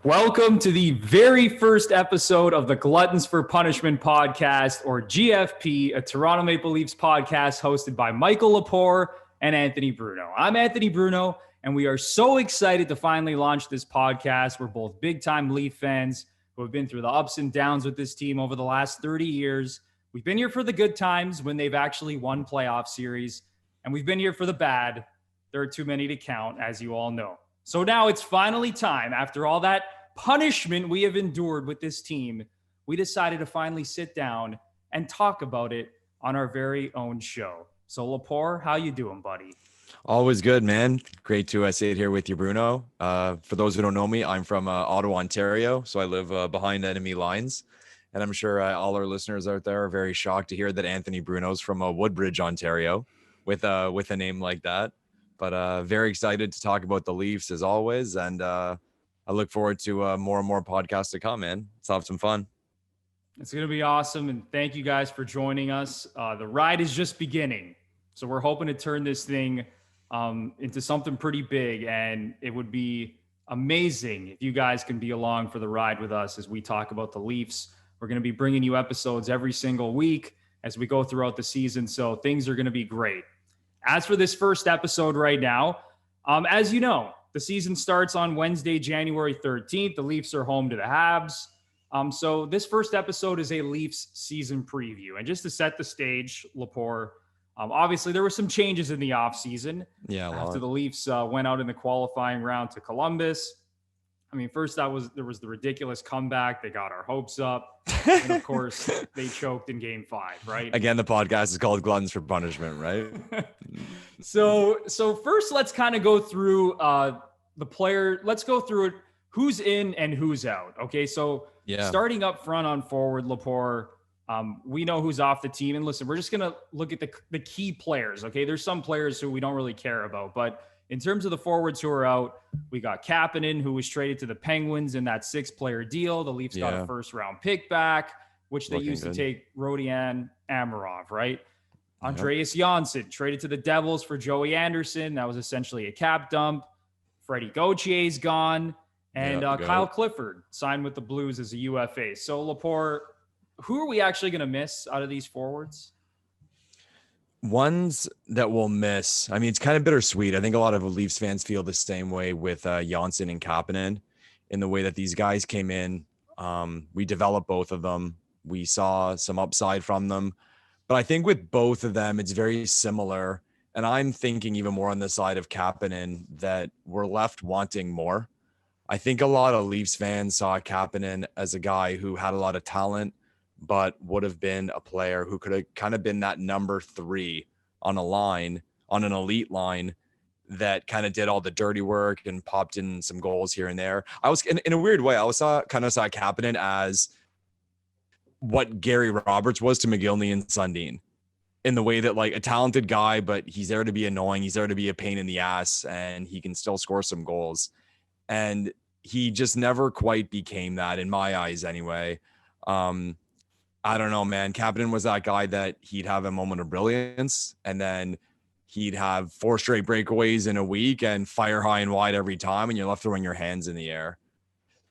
Welcome to the very first episode of the Gluttons For Punishment podcast, or GFP, a Toronto Maple Leafs podcast hosted by Mikko Lepore and Anthony Bruno. I'm Anthony Bruno, and we are so excited to finally launch this podcast. We're both big-time Leaf fans who have been through the ups and downs with this team over the last 30 years. We've been here for the good times when they've actually won playoff series, and we've been here for the bad. There are too many to count, as you all know. So now it's finally time, after all that punishment we have endured with this team, we decided to finally sit down and talk about it on our very own show. So Lepore, how you doing, buddy? Always good, man. Great to sit here with you, Bruno. For those who don't know me, I'm from Ottawa, Ontario, so I live behind enemy lines. And I'm sure all our listeners out there are very shocked to hear that Anthony Bruno's from Woodbridge, Ontario, with a name like that. But very excited to talk about the Leafs as always, and I look forward to more and more podcasts to come, man. Let's have some fun. It's going to be awesome, and thank you guys for joining us. The ride is just beginning, so we're hoping to turn this thing into something pretty big, and it would be amazing if you guys can be along for the ride with us as we talk about the Leafs. We're going to be bringing you episodes every single week as we go throughout the season, so things are going to be great. As for this first episode right now, as you know, the season starts on Wednesday, January 13th. The Leafs are home to the Habs. So this first episode is a Leafs season preview. And just to set the stage, Lepore, obviously there were some changes in the offseason. Yeah, after the Leafs went out in the qualifying round to Columbus. I mean, first there was the ridiculous comeback. They got our hopes up. And of course, they choked in Game 5, right? Again, the podcast is called Gluttons For Punishment, right? So first, let's kind of go through the player. Let's go through it. Who's in and who's out. Okay, so starting up front on forward, Lepore, we know who's off the team. And listen, we're just going to look at the key players, okay? There's some players who we don't really care about, but in terms of the forwards who are out, we got Kapanen, who was traded to the Penguins in that 6-player deal. The Leafs got a first-round pick back, which they used to take Brodie and Amarov, right? Andreas Johnsson traded to the Devils for Joey Anderson. That was essentially a cap dump. Freddie Gauthier is gone. And Kyle Clifford signed with the Blues as a UFA. So, Lepore, who are we actually going to miss out of these forwards? Ones that we'll miss. I mean, it's kind of bittersweet. I think a lot of Leafs fans feel the same way with Johnsson and Kapanen in the way that these guys came in. We developed both of them. We saw some upside from them. But I think with both of them, it's very similar. And I'm thinking even more on the side of Kapanen that we're left wanting more. I think a lot of Leafs fans saw Kapanen as a guy who had a lot of talent, but would have been a player who could have kind of been that number 3 on a line, on an elite line that kind of did all the dirty work and popped in some goals here and there. I was in a weird way, I saw Kapanen as what Gary Roberts was to McGillney and Sundin, in the way that, like, a talented guy, but he's there to be annoying. He's there to be a pain in the ass, and he can still score some goals. And he just never quite became that, in my eyes anyway. I don't know, man. Kapanen was that guy that he'd have a moment of brilliance, and then he'd have 4 straight breakaways in a week and fire high and wide every time, and you're left throwing your hands in the air.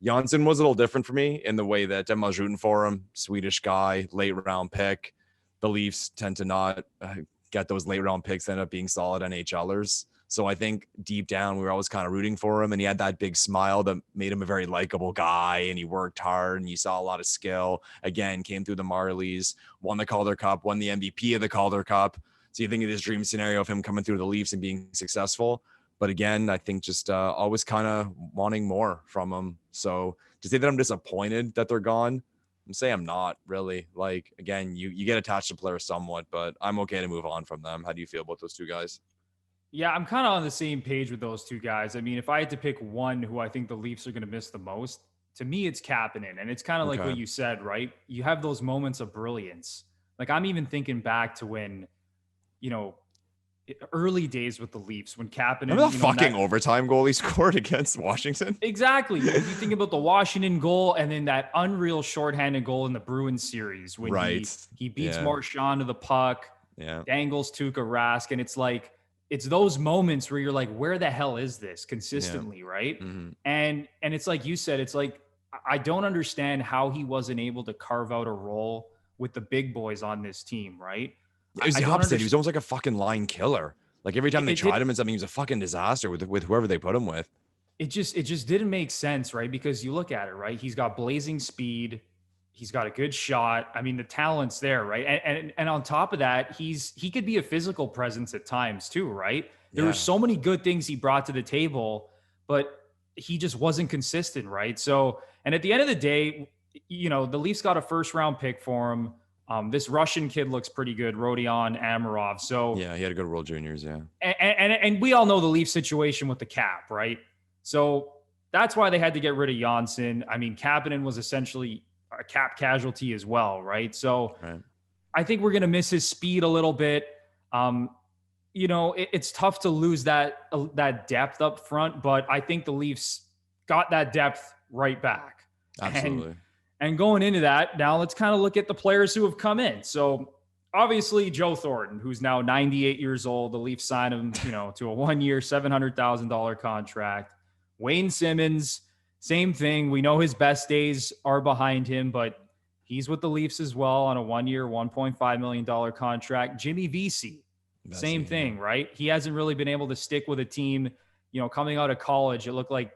Johnsson was a little different for me in the way that I was rooting for him. Swedish guy, late round pick. The Leafs tend to not get those late round picks, end up being solid NHLers. So I think deep down, we were always kind of rooting for him, and he had that big smile that made him a very likable guy, and he worked hard, and you saw a lot of skill. Again, came through the Marlies, won the Calder Cup, won the MVP of the Calder Cup. So you think of this dream scenario of him coming through the Leafs and being successful. But again, I think just always kind of wanting more from him. So to say that I'm disappointed that they're gone, I'm saying I'm not really. Like, again, you get attached to players somewhat, but I'm okay to move on from them. How do you feel about those two guys? Yeah, I'm kind of on the same page with those two guys. I mean, if I had to pick one who I think the Leafs are going to miss the most, to me, it's Kapanen. And it's kind of like what you said, right? You have those moments of brilliance. Like, I'm even thinking back to when, early days with the Leafs, when Kapanen... Remember the fucking overtime goal he scored against Washington? Exactly. You think about the Washington goal and then that unreal shorthanded goal in the Bruins series when he beats Marchand to the puck, dangles Tuukka Rask, and it's like, it's those moments where you're like, where the hell is this consistently, right? Mm-hmm. And it's like you said, it's like, I don't understand how he wasn't able to carve out a role with the big boys on this team, right? It was the opposite. He was almost like a fucking line killer. Like every time they tried him and something, he was a fucking disaster with whoever they put him with. It just didn't make sense, right? Because you look at it, right? He's got blazing speed. He's got a good shot. I mean, the talent's there, right? And on top of that, he could be a physical presence at times too, right? There were so many good things he brought to the table, but he just wasn't consistent, right? So, and at the end of the day, you know, the Leafs got a first round pick for him. This Russian kid looks pretty good, Rodion Amirov. So yeah, he had a good World Juniors, yeah. And we all know the Leaf situation with the cap, right? So that's why they had to get rid of Johnsson. I mean, Kapanen was essentially a cap casualty as well, right? So I think we're going to miss his speed a little bit. You know, it's tough to lose that depth up front, but I think the Leafs got that depth right back. Absolutely. And going into that, now let's kind of look at the players who have come in. So obviously Joe Thornton, who's now 98 years old, the Leafs signed him, you know, to a 1-year, $700,000 contract. Wayne Simmonds, same thing. We know his best days are behind him, but he's with the Leafs as well on a 1-year, $1.5 million contract. Jimmy Vesey, same thing, right? He hasn't really been able to stick with a team, you know, coming out of college. It looked like,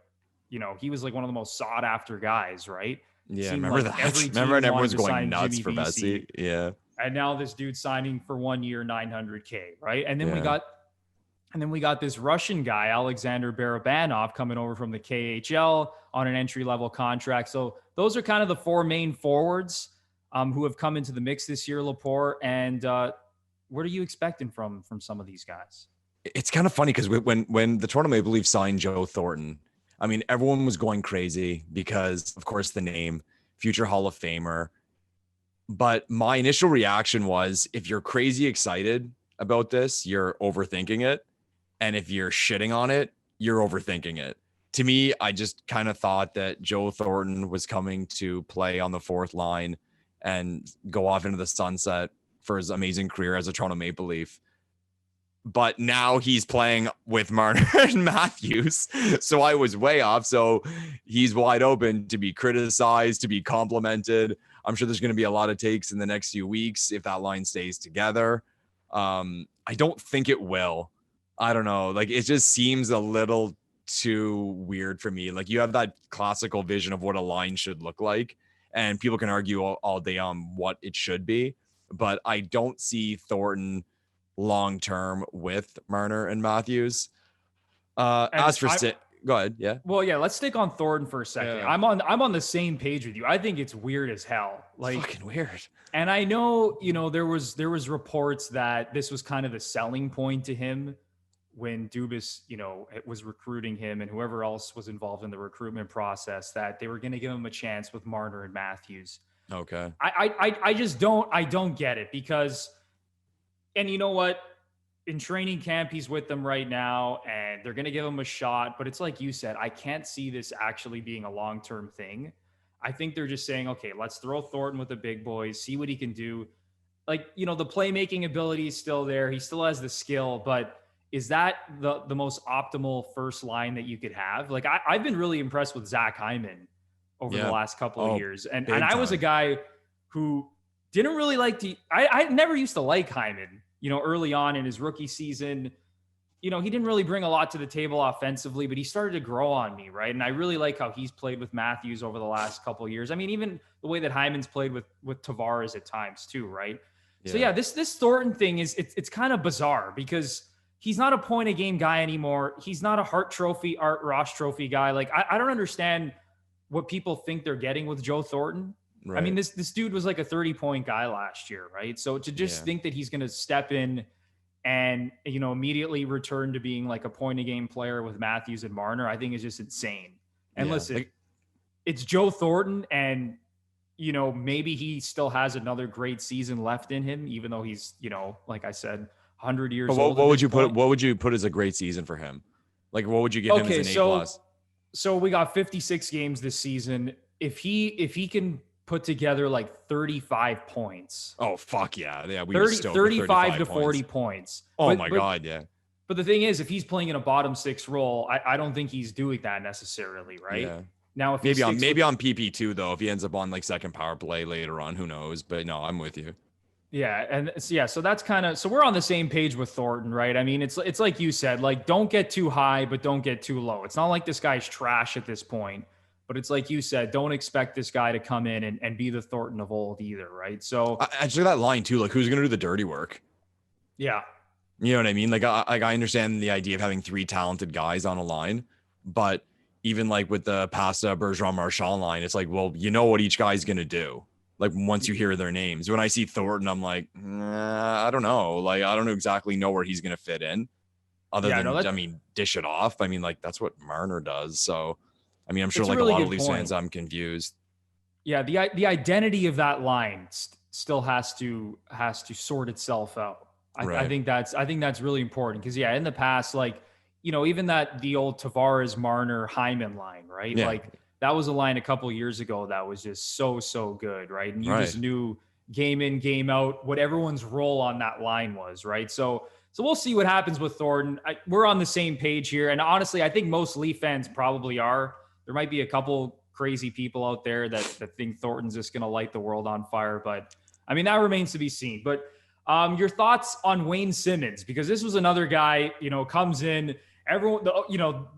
you know, he was like one of the most sought after guys, right? Yeah, remember like that. Remember everyone's going nuts for Vesey. Yeah. And now this dude signing for 1 year, $900K, right? And then we got this Russian guy, Alexander Barabanov, coming over from the KHL on an entry-level contract. So those are kind of the four main forwards who have come into the mix this year, Lepore. And what are you expecting from some of these guys? It's kind of funny because when the Toronto Maple Leafs signed Joe Thornton, I mean, everyone was going crazy because, of course, the name, future Hall of Famer. But my initial reaction was, if you're crazy excited about this, you're overthinking it. And if you're shitting on it, you're overthinking it. To me, I just kind of thought that Joe Thornton was coming to play on the fourth line and go off into the sunset for his amazing career as a Toronto Maple Leaf. But now he's playing with Marner and Matthews. So I was way off. So he's wide open to be criticized, to be complimented. I'm sure there's going to be a lot of takes in the next few weeks if that line stays together. I don't think it will. I don't know. Like, it just seems a little too weird for me. Like, you have that classical vision of what a line should look like, and people can argue all day on what it should be. But I don't see Thornton long-term with Marner and Matthews. Go ahead. Yeah. Well, yeah, let's stick on Thornton for a second. Yeah. I'm on the same page with you. I think it's weird as hell. Like, fucking weird. And I know, you know, there was reports that this was kind of the selling point to him when Dubas, you know, was recruiting him and whoever else was involved in the recruitment process, that they were going to give him a chance with Marner and Matthews. Okay. I just don't get it because, and you know what? In training camp, he's with them right now and they're going to give him a shot. But it's like you said, I can't see this actually being a long-term thing. I think they're just saying, okay, let's throw Thornton with the big boys, see what he can do. Like, you know, the playmaking ability is still there. He still has the skill, but is that the most optimal first line that you could have? Like, I've been really impressed with Zach Hyman over the last couple of years. And I was a guy who didn't really like I never used to like Hyman, you know, early on in his rookie season. You know, he didn't really bring a lot to the table offensively, but he started to grow on me, right? And I really like how he's played with Matthews over the last couple of years. I mean, even the way that Hyman's played with Tavares at times too, right? Yeah. So yeah, this Thornton thing it's kind of bizarre because he's not a point a game guy anymore. He's not a Art Ross Trophy guy. Like, I don't understand what people think they're getting with Joe Thornton. Right. I mean, this dude was like a 30-point guy last year, right? So to just think that he's going to step in and, you know, immediately return to being like a point-a-game player with Matthews and Marner, I think is just insane. And listen, it's Joe Thornton, and, you know, maybe he still has another great season left in him, even though he's, you know, like I said, 100 years old. What would you put as a great season for him? Like, what would you give him as an A+? So we got 56 games this season. If he can put together like 35 points. Oh, fuck yeah. Yeah, we 35 to 40 points. Oh, my God, yeah. But the thing is, if he's playing in a bottom six role, I don't think he's doing that necessarily, right? Yeah. Now, if maybe on PP2 though, if he ends up on like second power play later on, who knows? But no, I'm with you. Yeah, and so that's kind of, so we're on the same page with Thornton, right? I mean, it's like you said, like don't get too high, but don't get too low. It's not like this guy's trash at this point, but it's like you said, don't expect this guy to come in and be the Thornton of old either, right? So actually, that line too, like who's going to do the dirty work? Yeah. You know what I mean? Like I understand the idea of having three talented guys on a line, but even like with the Pasta, Bergeron, Marchand line, it's like, well, you know what each guy's going to do. Like once you hear their names, when I see Thornton, I'm like, I don't know. Like, I don't exactly know where he's going to fit in other than, I mean, dish it off. I mean, like that's what Marner does. So, I mean, I'm sure like a lot of Leafs fans, I'm confused. Yeah. The identity of that line still has to sort itself out. I think that's really important because in the past, like, you know, even the old Tavares, Marner, Hyman line, right? Yeah. Like that was a line a couple of years ago that was just so good, right? And you just knew game in, game out, what everyone's role on that line was, right? So we'll see what happens with Thornton. We're on the same page here. And honestly, I think most Leaf fans probably are. There might be a couple crazy people out there that think Thornton's just going to light the world on fire. But I mean, that remains to be seen. But your thoughts on Wayne Simmonds, because this was another guy, you know, comes in, everyone,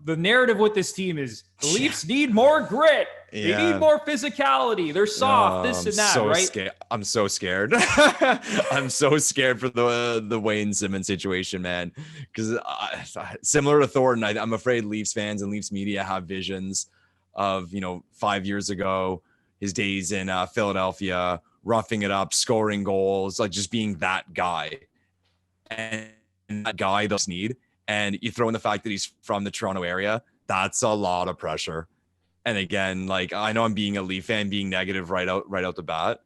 the narrative with this team is the Leafs need more grit. They need more physicality. They're soft, this and that, right? I'm so scared. I'm so scared for the Wayne Simmonds situation, man. Because similar to Thornton, I'm afraid Leafs fans and Leafs media have visions of, 5 years ago, his days in Philadelphia, roughing it up, scoring goals, like just being that guy. And that guy does need. And you throw in the fact that he's from the Toronto area, that's a lot of pressure. And again, like I know I'm being a Leaf fan, being negative right out the bat,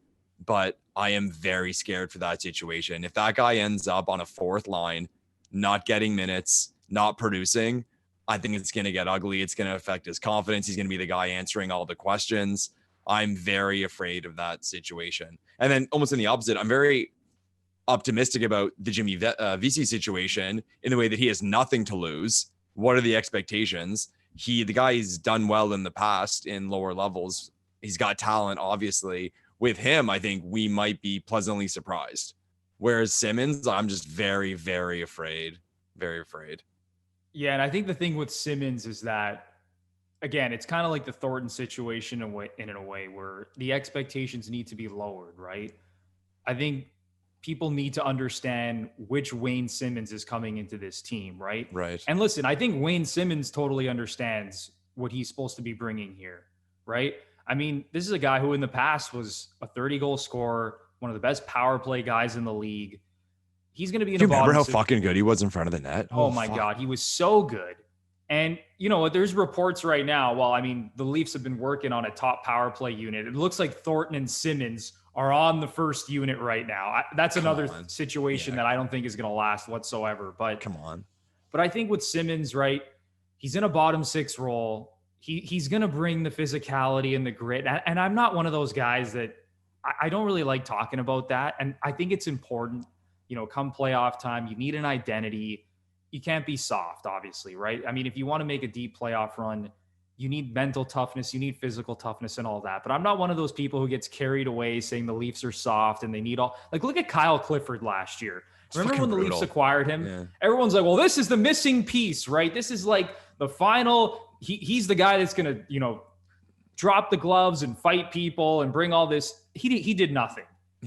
but I am very scared for that situation. If that guy ends up on a fourth line, not getting minutes, not producing, I think it's going to get ugly. It's going to affect his confidence. He's going to be the guy answering all the questions. I'm very afraid of that situation. And then almost in the opposite, I'm very optimistic about the Jimmy Vesey situation in the way that he has nothing to lose. What are the expectations? The guy's done well in the past in lower levels. He's got talent, obviously. With him, I think we might be pleasantly surprised. Whereas Simmonds, I'm just very, very afraid. Very afraid. Yeah, and I think the thing with Simmonds is that, again, it's kind of like the Thornton situation in a way where the expectations need to be lowered, right? I think people need to understand which Wayne Simmonds is coming into this team, right? Right. And listen, I think Wayne Simmonds totally understands what he's supposed to be bringing here, right? I mean, this is a guy who in the past was a 30-goal scorer, one of the best power play guys in the league. He's going to be in the bottom. Remember how fucking good he was in front of the net? Oh my God, he was so good. And you know what? There's reports right now. Well, I mean, the Leafs have been working on a top power play unit. It looks like Thornton and Simmonds are on the first unit right now. That's another situation that I don't think is going to last whatsoever. But come on. But I think with Simmonds, right, he's in a bottom six role. He's going to bring the physicality and the grit. And I'm not one of those guys that I don't really like talking about that. And I think it's important, come playoff time, you need an identity. You can't be soft, obviously, right? I mean, if you want to make a deep playoff run, you need mental toughness, you need physical toughness and all that. But I'm not one of those people who gets carried away saying the Leafs are soft and they need all, like, look at Kyle Clifford last year. Remember when the Leafs acquired him? Yeah. Everyone's like, well, this is the missing piece, right? This is like the final, he's the guy that's going to, drop the gloves and fight people and bring all this. He did nothing.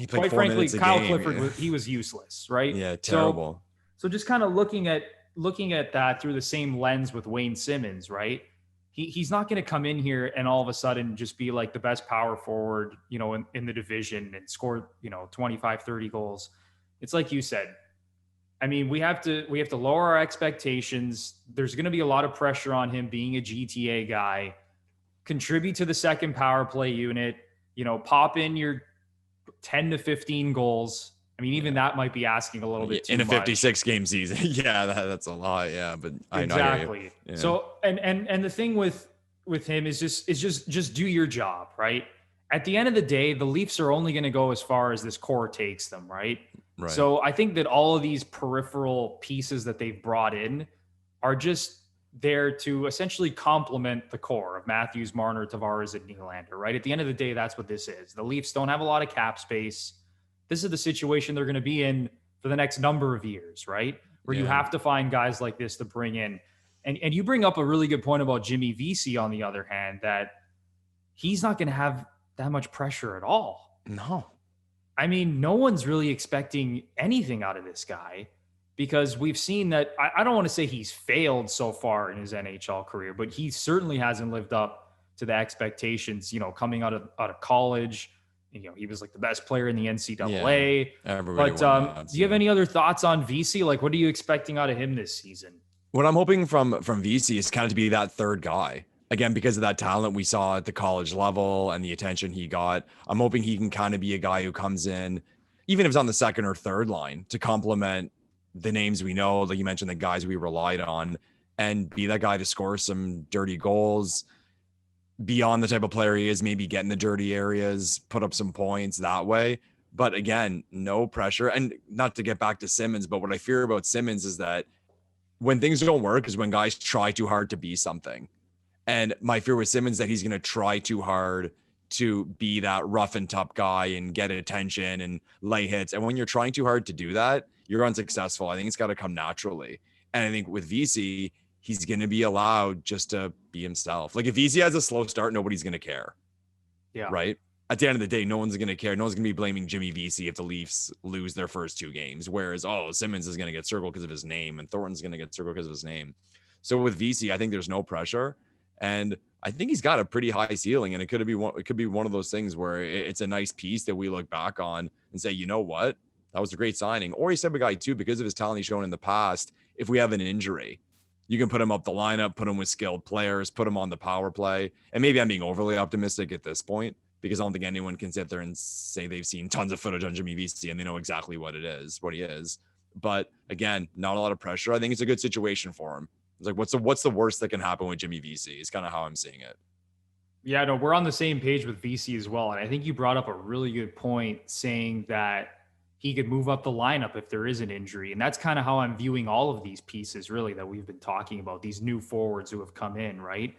Quite frankly, Kyle Clifford, he was useless, right? Yeah, terrible. So just kind of looking at that through the same lens with Wayne Simmonds, right? He's not going to come in here and all of a sudden just be like the best power forward, in the division and score, 25, 30 goals. It's like you said. I mean, we have to lower our expectations. There's going to be a lot of pressure on him being a GTA guy. Contribute to the second power play unit, pop in your 10 to 15 goals. I mean, even that might be asking a little bit too much. In a 56 game season. Yeah, that's a lot. Yeah, but I know. Exactly. Yeah. So, and the thing with him is just do your job, right? At the end of the day, the Leafs are only going to go as far as this core takes them, right? Right. So I think that all of these peripheral pieces that they've brought in are just there to essentially complement the core of Matthews, Marner, Tavares, and Nylander, right? At the end of the day, that's what this is. The Leafs don't have a lot of cap space. This is the situation they're going to be in for the next number of years, right? Where you have to find guys like this to bring in. And you bring up a really good point about Jimmy Vesey, on the other hand, that he's not going to have that much pressure at all. No. I mean, no one's really expecting anything out of this guy, because we've seen that. I don't want to say he's failed so far in his NHL career, but he certainly hasn't lived up to the expectations, coming out of college. He was like the best player in the NCAA. Yeah, but do you have any other thoughts on Vesey? Like, what are you expecting out of him this season? What I'm hoping from Vesey is kind of to be that third guy. Again, because of that talent we saw at the college level and the attention he got. I'm hoping he can kind of be a guy who comes in, even if it's on the second or third line, to complement the names we know, like you mentioned, the guys we relied on, and be that guy to score some dirty goals, beyond the type of player he is, maybe get in the dirty areas, put up some points that way. But again, no pressure. And not to get back to Simmonds, but what I fear about Simmonds is that when things don't work is when guys try too hard to be something. And my fear with Simmonds that he's going to try too hard to be that rough and tough guy and get attention and lay hits. And when you're trying too hard to do that, you're unsuccessful. I think it's got to come naturally. And I think with Vesey, he's going to be allowed just to be himself. Like if Vesey has a slow start, nobody's going to care. Yeah. Right. At the end of the day, no one's going to care. No one's going to be blaming Jimmy Vesey if the Leafs lose their first two games. Whereas, Simmonds is going to get circled because of his name and Thornton's going to get circled because of his name. So with Vesey, I think there's no pressure. And I think he's got a pretty high ceiling, and it could be one of those things where it's a nice piece that we look back on and say, you know what, that was a great signing. Or he's type of guy too, because of his talent he's shown in the past. If we have an injury, you can put him up the lineup, put him with skilled players, put him on the power play. And maybe I'm being overly optimistic at this point, because I don't think anyone can sit there and say they've seen tons of footage on Jimmy Vesey and they know exactly what he is. But again, not a lot of pressure. I think it's a good situation for him. It's like, what's the worst that can happen with Jimmy Vesey is kind of how I'm seeing it. Yeah, no, we're on the same page with Vesey as well. And I think you brought up a really good point, saying that he could move up the lineup if there is an injury. And that's kind of how I'm viewing all of these pieces, really, that we've been talking about, these new forwards who have come in, right?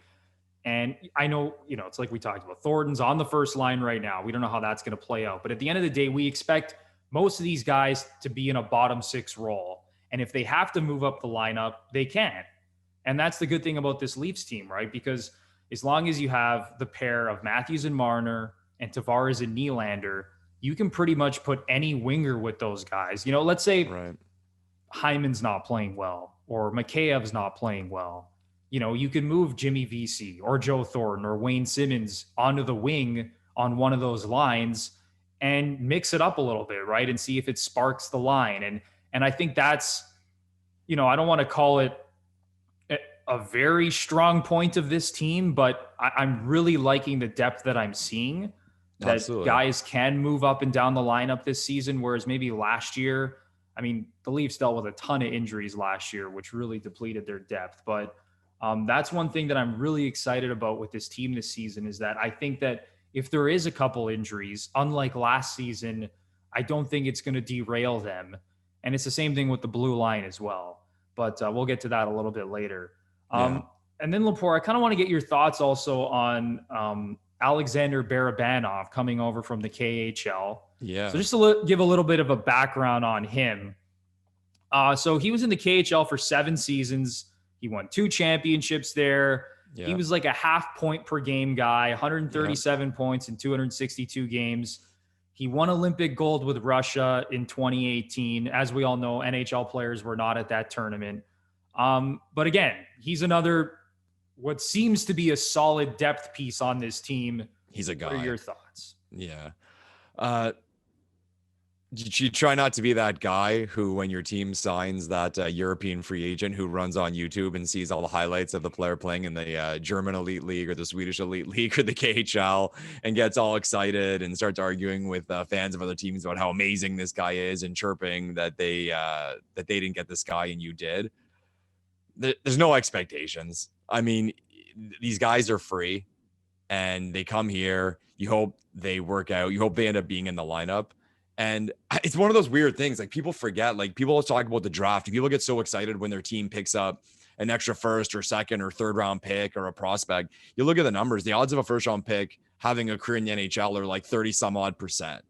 And I know, it's like we talked about, Thornton's on the first line right now. We don't know how that's going to play out. But at the end of the day, we expect most of these guys to be in a bottom six role. And if they have to move up the lineup, they can. And that's the good thing about this Leafs team, right? Because as long as you have the pair of Matthews and Marner and Tavares and Nylander, you can pretty much put any winger with those guys. Let's say Hyman's not playing well, or Mikheyev's not playing well. You can move Jimmy Vesey or Joe Thornton or Wayne Simmonds onto the wing on one of those lines and mix it up a little bit, right? And see if it sparks the line. And I think that's, I don't want to call it a very strong point of this team, but I'm really liking the depth that I'm seeing, that Absolutely. Guys can move up and down the lineup this season. Whereas maybe last year, the Leafs dealt with a ton of injuries last year, which really depleted their depth. But that's one thing that I'm really excited about with this team this season, is that I think that if there is a couple injuries, unlike last season, I don't think it's going to derail them. And it's the same thing with the blue line as well. But we'll get to that a little bit later. And then Lepore, I kind of want to get your thoughts also on Alexander Barabanov coming over from the KHL. Yeah. So just to give a little bit of a background on him. So he was in the KHL for 7 seasons. He won 2 championships there. Yeah. He was like a half point per game guy, 137 points in 262 games. He won Olympic gold with Russia in 2018. As we all know, NHL players were not at that tournament. But again, he's another, what seems to be a solid depth piece on this team. He's a guy. What are your thoughts? Yeah. You try not to be that guy who, when your team signs that European free agent who runs on YouTube and sees all the highlights of the player playing in the German Elite League or the Swedish Elite League or the KHL and gets all excited and starts arguing with fans of other teams about how amazing this guy is and chirping that they didn't get this guy and you did. There's no expectations. These guys are free and they come here. You hope they work out. You hope they end up being in the lineup. And it's one of those weird things. Like people forget, like people always talk about the draft. People get so excited when their team picks up an extra first or second or third round pick or a prospect. You look at the numbers, the odds of a first round pick having a career in the NHL are like 30 some odd %.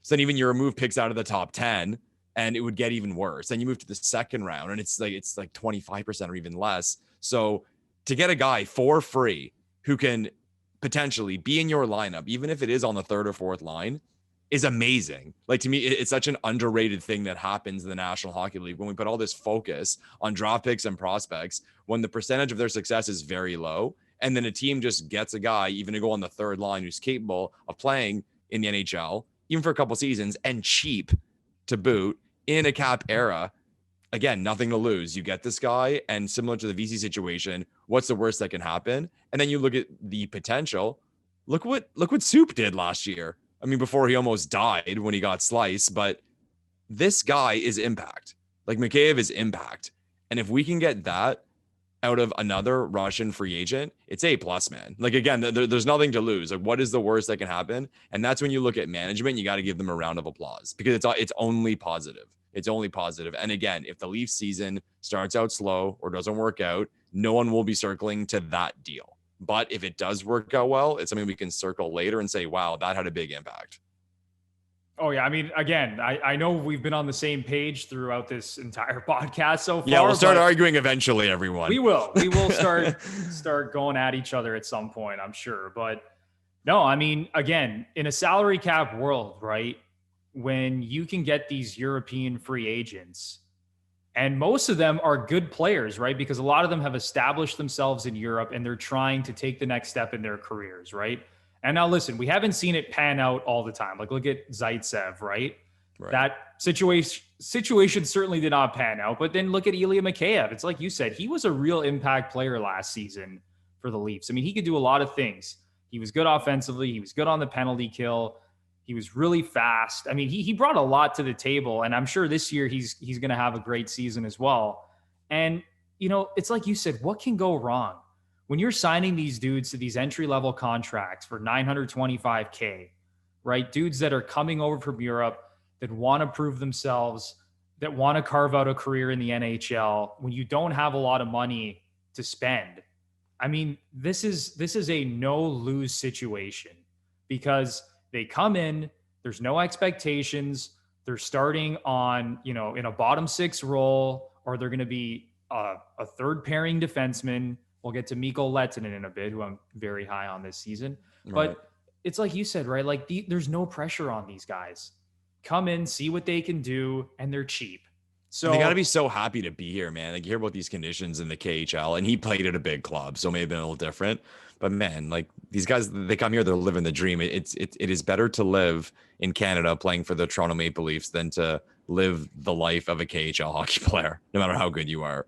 So then even you remove picks out of the top 10 and it would get even worse. Then you move to the second round and it's like 25% or even less. So to get a guy for free who can potentially be in your lineup, even if it is on the third or fourth line, is amazing. Like to me, it's such an underrated thing that happens in the National Hockey League when we put all this focus on draft picks and prospects, when the percentage of their success is very low. And then a team just gets a guy, even to go on the third line, who's capable of playing in the NHL, even for a couple seasons, and cheap to boot in a cap era. Again, nothing to lose. You get this guy, and similar to the VC situation, what's the worst that can happen? And then you look at the potential. Look what Soup did last year. I mean, before he almost died when he got sliced, but this guy is impact. Like Mikheyev is impact. And if we can get that out of another Russian free agent, it's A+, man. Like, again, there's nothing to lose. Like, what is the worst that can happen? And that's when you look at management, you got to give them a round of applause because it's only positive. It's only positive. And again, if the Leafs season starts out slow or doesn't work out, no one will be circling to that deal. But if it does work out well, it's something we can circle later and say, wow, that had a big impact. Oh, yeah. I mean, again, I know we've been on the same page throughout this entire podcast so far. Yeah, we'll start arguing eventually, everyone. We will start going at each other at some point, I'm sure. But no, I mean, again, in a salary cap world, right, when you can get these European free agents, and most of them are good players, right? Because a lot of them have established themselves in Europe and they're trying to take the next step in their careers, right? And now listen, we haven't seen it pan out all the time. Like look at Zaitsev, right? That situation certainly did not pan out. But then look at Ilya Mikheyev. It's like you said, he was a real impact player last season for the Leafs. I mean, he could do a lot of things. He was good offensively. He was good on the penalty kill. He was really fast. I mean, he brought a lot to the table, and I'm sure this year he's going to have a great season as well. And, you know, it's like you said, what can go wrong? When you're signing these dudes to these entry-level contracts for $925K, right? Dudes that are coming over from Europe that want to prove themselves, that want to carve out a career in the NHL, when you don't have a lot of money to spend. I mean, this is a no-lose situation because they come in, there's no expectations. They're starting on, you know, in a bottom six role, or they're going to be a third pairing defenseman. We'll get to Mikko Lehtonen in a bit, who I'm very high on this season. Right. But it's like you said, right? Like there's no pressure on these guys. Come in, see what they can do, and they're cheap. So they got to be so happy to be here, man. Like you hear about these conditions in the KHL, and he played at a big club, so it may have been a little different. But man, like these guys, they come here, they're living the dream. It is better to live in Canada playing for the Toronto Maple Leafs than to live the life of a KHL hockey player, no matter how good you are.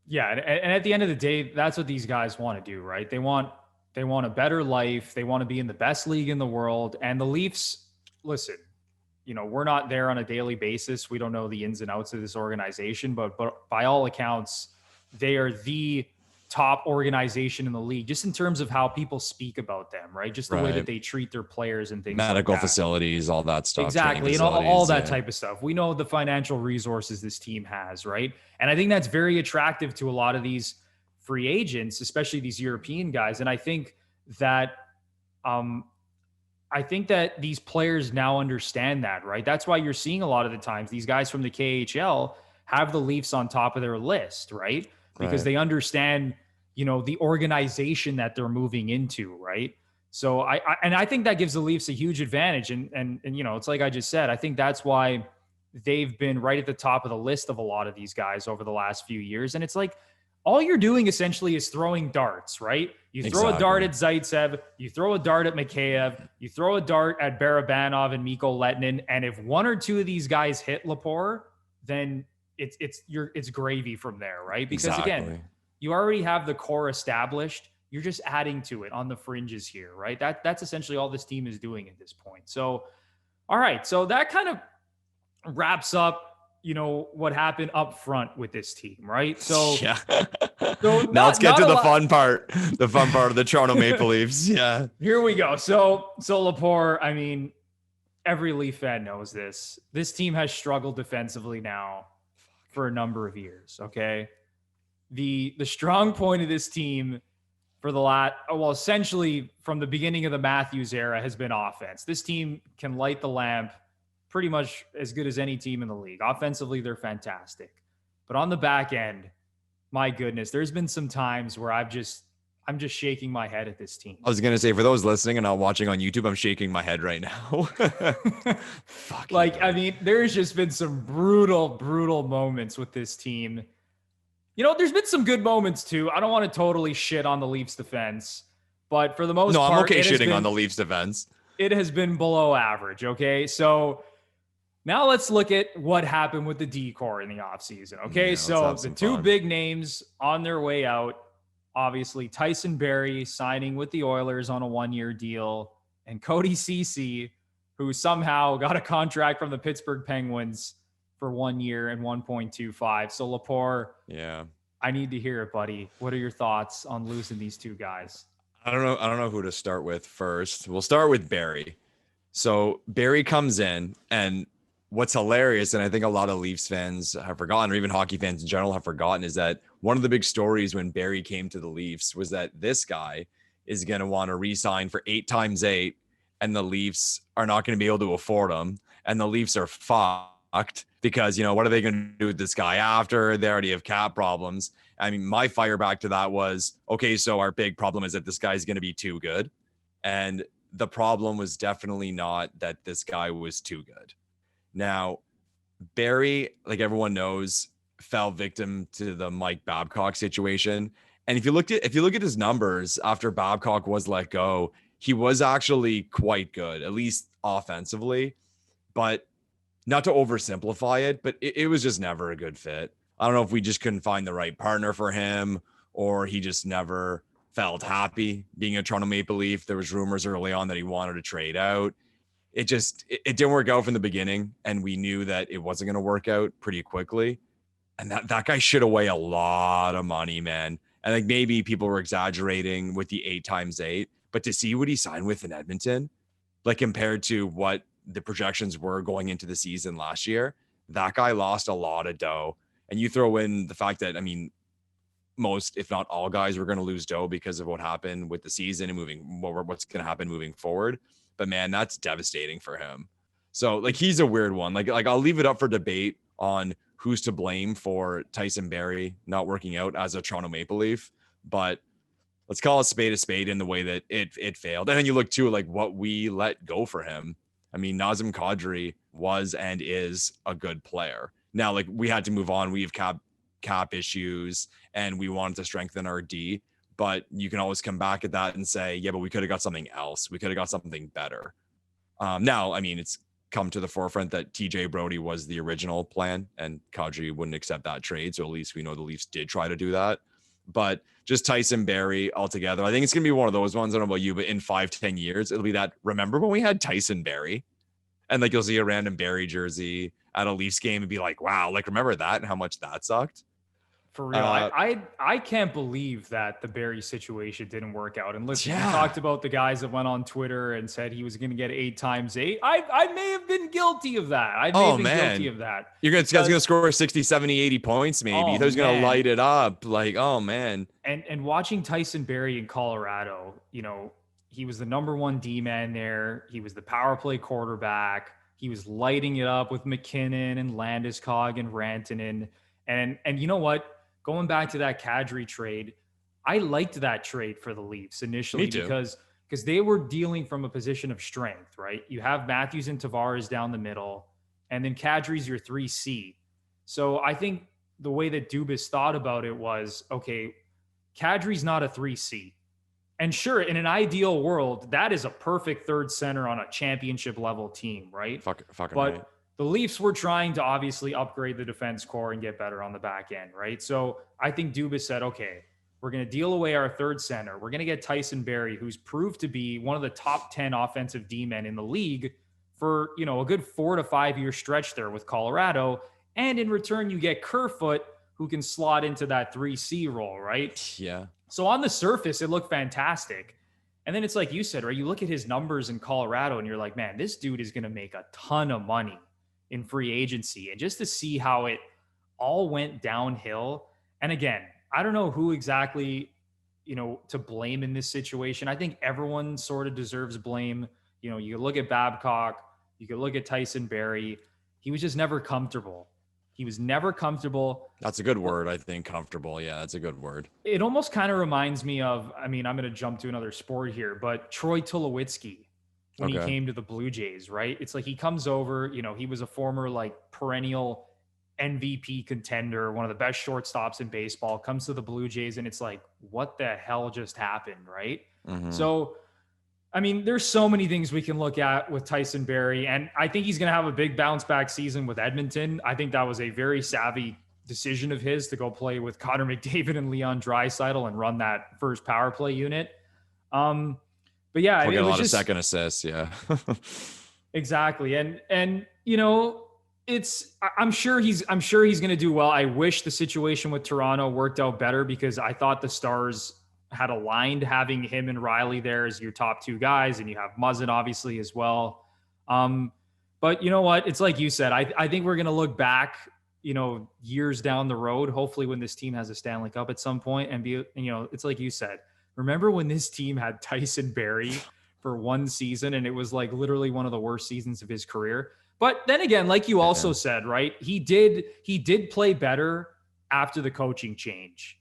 Yeah, and at the end of the day, that's what these guys want to do, right? They want a better life. They want to be in the best league in the world. And the Leafs, listen, you know, we're not there on a daily basis. We don't know the ins and outs of this organization, but by all accounts, they are the top organization in the league, just in terms of how people speak about them, right? Just the way that they treat their players and things medical like that. Facilities, all that stuff. Exactly. And all that type of stuff. We know the financial resources this team has, right? And I think that's very attractive to a lot of these free agents, especially these European guys. And I think that these players now understand that, right? That's why you're seeing a lot of the times these guys from the KHL have the Leafs on top of their list, right? Because they understand, you know, the organization that they're moving into, right? So I think that gives the Leafs a huge advantage. And you know, it's like I just said, I think that's why they've been right at the top of the list of a lot of these guys over the last few years. And it's like, all you're doing essentially is throwing darts, right? You throw a dart at Zaitsev, you throw a dart at Mikheyev, you throw a dart at Barabanov and Mikko Lehtonen. And if one or two of these guys hit Lepore, then it's gravy from there, right? Because again, you already have the core established. You're just adding to it on the fringes here, right? That's essentially all this team is doing at this point. So, all right. So that kind of wraps up, you know, what happened up front with this team, right? So, yeah. Now let's get to the fun part of the Toronto Maple Leafs. Yeah. Here we go. So Lepore, I mean, every Leaf fan knows this. This team has struggled defensively now for a number of years, okay? The strong point of this team for essentially from the beginning of the Matthews era has been offense. This team can light the lamp pretty much as good as any team in the league. Offensively, they're fantastic. But on the back end, my goodness, there's been some times where I'm just shaking my head at this team. I was going to say, for those listening and not watching on YouTube, I'm shaking my head right now. I mean, there's just been some brutal moments with this team. There's been some good moments too. I don't want to totally shit on the Leafs defense, but for the most part, I'm okay shitting on the Leafs defense. It has been below average. Okay. So now let's look at what happened with the D-core in the offseason. Okay. Yeah, so the two big names on their way out, obviously Tyson Barrie signing with the Oilers on a 1-year deal, and Cody Ceci, who somehow got a contract from the Pittsburgh Penguins for 1 year and 1.25. So Lepore, yeah, I need to hear it, buddy. What are your thoughts on losing these two guys? I don't know who to start with first. We'll start with Barrie. So Barrie comes in, and what's hilarious, and I think a lot of Leafs fans have forgotten, or even hockey fans in general have forgotten, is that one of the big stories when Barrie came to the Leafs was that this guy is going to want to re-sign for 8 times 8, and the Leafs are not going to be able to afford him, and the Leafs are fucked because, what are they going to do with this guy after? They already have cap problems. I mean, my fire back to that was, okay, so our big problem is that this guy's going to be too good. And the problem was definitely not that this guy was too good. Now, Barrie, like everyone knows, fell victim to the Mike Babcock situation. And if you look at his numbers after Babcock was let go, he was actually quite good, at least offensively. But not to oversimplify it, but it was just never a good fit. I don't know if we just couldn't find the right partner for him, or he just never felt happy being a Toronto Maple Leaf. There was rumors early on that he wanted to trade out. It didn't work out from the beginning, and we knew that it wasn't going to work out pretty quickly. And that guy should away a lot of money, man. And like maybe people were exaggerating with the 8 times 8, but to see what he signed with in Edmonton, like compared to what the projections were going into the season last year, that guy lost a lot of dough. And you throw in the fact that, I mean, most, if not all guys were going to lose dough because of what happened with the season and what's going to happen moving forward. But man, that's devastating for him. So like, he's a weird one. Like I'll leave it up for debate on who's to blame for Tyson Barrie not working out as a Toronto Maple Leaf, but let's call a spade in the way that it failed. And then you look too, like what we let go for him. I mean, Nazem Kadri was and is a good player. Now, like we had to move on. We have cap issues and we wanted to strengthen our D, but you can always come back at that and say, yeah, but we could have got something else. We could have got something better. Now, I mean, it's come to the forefront that TJ Brodie was the original plan and Kadri wouldn't accept that trade. So at least we know the Leafs did try to do that. But just Tyson Barrie altogether, I think it's going to be one of those ones. I don't know about you, but in 5-10 years, it'll be that, remember when we had Tyson Barrie? And like, you'll see a random Barrie jersey at a Leafs game and be like, wow, like remember that and how much that sucked? For real. I can't believe that the Barrie situation didn't work out. And listen, we talked about the guys that went on Twitter and said he was going to get 8 times 8. I may have been guilty of that. Guilty of that. This guy's going to score 60, 70, 80 points maybe. He's going to light it up. Like, oh man. And watching Tyson Barrie in Colorado, he was the number 1 D-man there. He was the power play quarterback. He was lighting it up with McKinnon and Landeskog and Rantanen. And you know what? Going back to that Kadri trade, I liked that trade for the Leafs initially because they were dealing from a position of strength, right? You have Matthews and Tavares down the middle, and then Kadri's your 3C. So I think the way that Dubas thought about it was, okay, Kadri's not a 3C. And sure, in an ideal world, that is a perfect third center on a championship level team, right? Fucking but right. The Leafs were trying to obviously upgrade the defense core and get better on the back end, right? So I think Dubas said, okay, we're going to deal away our third center. We're going to get Tyson Barrie, who's proved to be one of the top 10 offensive D-men in the league for, a good 4 to 5 year stretch there with Colorado. And in return, you get Kerfoot, who can slot into that 3C role, right? Yeah. So on the surface, it looked fantastic. And then it's like you said, right? You look at his numbers in Colorado and you're like, man, this dude is going to make a ton of money in free agency. And just to see how it all went downhill. And again, I don't know who exactly, to blame in this situation. I think everyone sort of deserves blame. You look at Babcock, you could look at Tyson Barrie. He was just never comfortable. He was never comfortable. That's a good word, I think. Comfortable. Yeah, that's a good word. It almost kind of reminds me of, I'm going to jump to another sport here, but Troy Tulowitzki when he came to the Blue Jays, right? It's like he comes over, he was a former like perennial MVP contender, one of the best shortstops in baseball, comes to the Blue Jays, and it's like, what the hell just happened, right? Mm-hmm. So, there's so many things we can look at with Tyson Barrie, and I think he's going to have a big bounce back season with Edmonton. I think that was a very savvy decision of his to go play with Connor McDavid and Leon Draisaitl and run that first power play unit. But yeah, it was a lot of second assists. Yeah, exactly. And I'm sure he's going to do well. I wish the situation with Toronto worked out better because I thought the Stars had aligned having him and Riley there as your top two guys, and you have Muzzin obviously as well. But you know what? It's like you said, I think we're going to look back, years down the road, hopefully when this team has a Stanley Cup at some point and be, it's like you said, remember when this team had Tyson Barrie for one season and it was like literally one of the worst seasons of his career. But then again, like you also said, right? He did play better after the coaching change.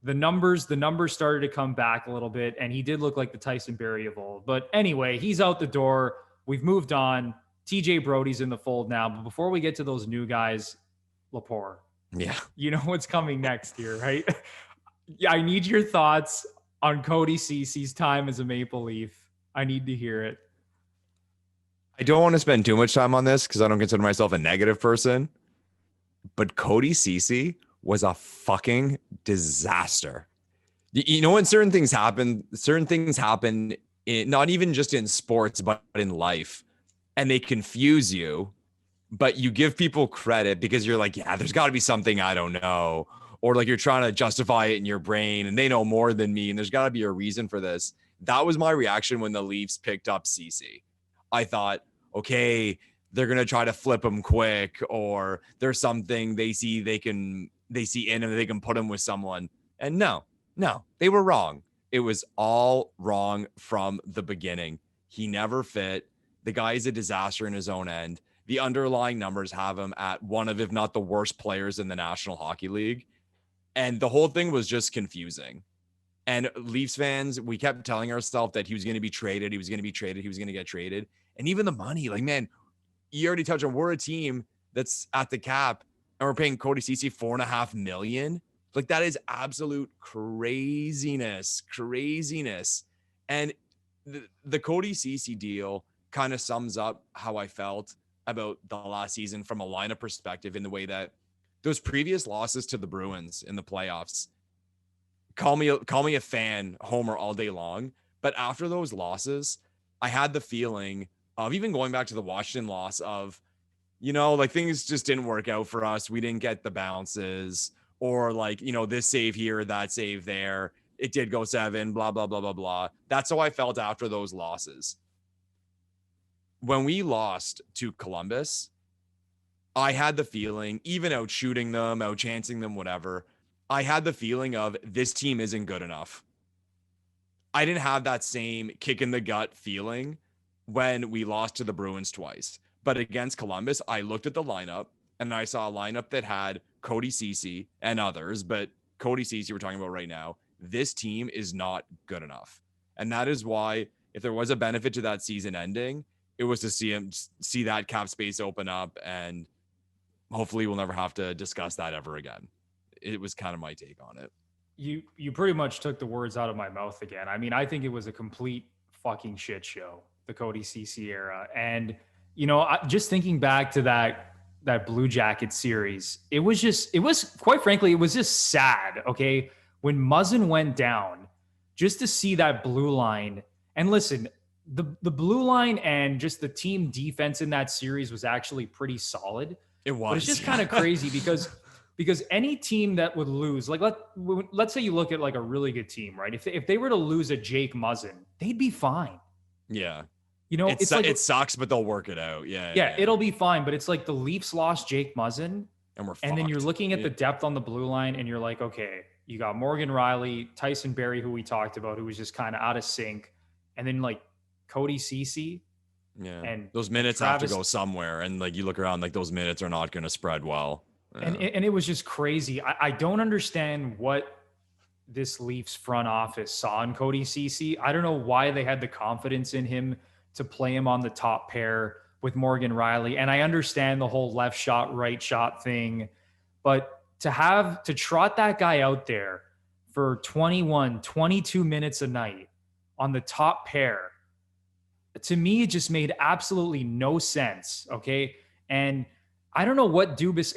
The numbers started to come back a little bit, and he did look like the Tyson Barrie of old. But anyway, he's out the door. We've moved on. TJ Brodie's in the fold now. But before we get to those new guys, Lepore. Yeah. You know what's coming next here, right? Yeah, I need your thoughts on Cody Ceci's time as a Maple Leaf. I need to hear it. I don't want to spend too much time on this because I don't consider myself a negative person. But Cody Ceci was a fucking disaster. When certain things happen in, not even just in sports, but in life, and they confuse you, but you give people credit because you're like, yeah, there's got to be something I don't know. Or like you're trying to justify it in your brain and they know more than me and there's got to be a reason for this. That was my reaction when the Leafs picked up Ceci. I thought, okay, they're going to try to flip him quick, or there's something they see in him, they can put him with someone. And no, they were wrong. It was all wrong from the beginning. He never fit. The guy is a disaster in his own end. The underlying numbers have him at one of, if not the worst players in the National Hockey League. And the whole thing was just confusing. And Leafs fans, we kept telling ourselves that he was going to be traded. He was going to be traded. He was going to get traded. And even the money, like, man, you already touched on, we're a team that's at the cap and we're paying Cody Ceci $4.5 million. Like, that is absolute craziness. And the Cody Ceci deal kind of sums up how I felt about the last season from a lineup perspective, in the way that those previous losses to the Bruins in the playoffs, call me a fan, homer all day long. But after those losses, I had the feeling of, even going back to the Washington loss, of, like, things just didn't work out for us. We didn't get the bounces, or like, this save here, that save there. It did go 7, blah, blah, blah, blah, blah. That's how I felt after those losses. When we lost to Columbus, I had the feeling, even out shooting them, out chancing them, whatever, I had the feeling of, this team isn't good enough. I didn't have that same kick in the gut feeling when we lost to the Bruins twice. But against Columbus, I looked at the lineup and I saw a lineup that had Cody Ceci and others, but Cody Ceci we're talking about right now. This team is not good enough. And that is why, if there was a benefit to that season ending, it was to see that cap space open up, and hopefully we'll never have to discuss that ever again. It was kind of my take on it. You pretty much took the words out of my mouth again. I mean, I think it was a complete fucking shit show, the Cody Ceci era. And, just thinking back to that Blue Jacket series, it was quite frankly, it was just sad. Okay. When Muzzin went down, just to see that blue line, and listen, the blue line and just the team defense in that series was actually pretty solid. It was. But it's just kind of crazy because because any team that would lose, like let's say you look at like a really good team, right? If they were to lose a Jake Muzzin, they'd be fine. Yeah. It's like, it sucks, but they'll work it out. Yeah, it'll be fine. But it's like the Leafs lost Jake Muzzin, and then you're looking at the depth on the blue line, and you're like, okay, you got Morgan Rielly, Tyson Barrie, who we talked about, who was just kind of out of sync, and then like Cody Ceci. Yeah, and those minutes have to go somewhere, and like you look around, like those minutes are not going to spread well. Yeah. And it was just crazy. I don't understand what this Leafs front office saw in Cody Ceci. I don't know why they had the confidence in him to play him on the top pair with Morgan Rielly. And I understand the whole left shot, right shot thing, but to trot that guy out there for 21, 22 minutes a night on the top pair, to me, it just made absolutely no sense. Okay. And I don't know what Dubas,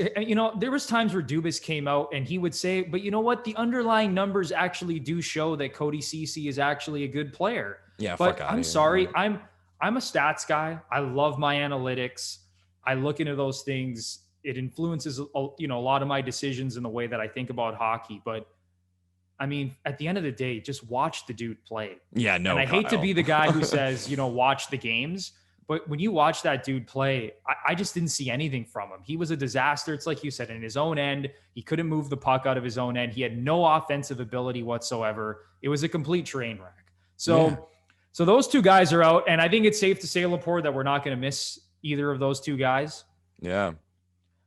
there was times where Dubas came out and he would say, but you know what? The underlying numbers actually do show that Cody Ceci is actually a good player. Yeah. But I'm sorry. I'm a stats guy. I love my analytics. I look into those things. It influences, a lot of my decisions in the way that I think about hockey. But I mean, at the end of the day, just watch the dude play. Yeah, no. And I hate to be the guy who says, watch the games. But when you watch that dude play, I just didn't see anything from him. He was a disaster. It's like you said, in his own end. He couldn't move the puck out of his own end. He had no offensive ability whatsoever. It was a complete train wreck. So those two guys are out. And I think it's safe to say, Lepore, that we're not going to miss either of those two guys. Yeah.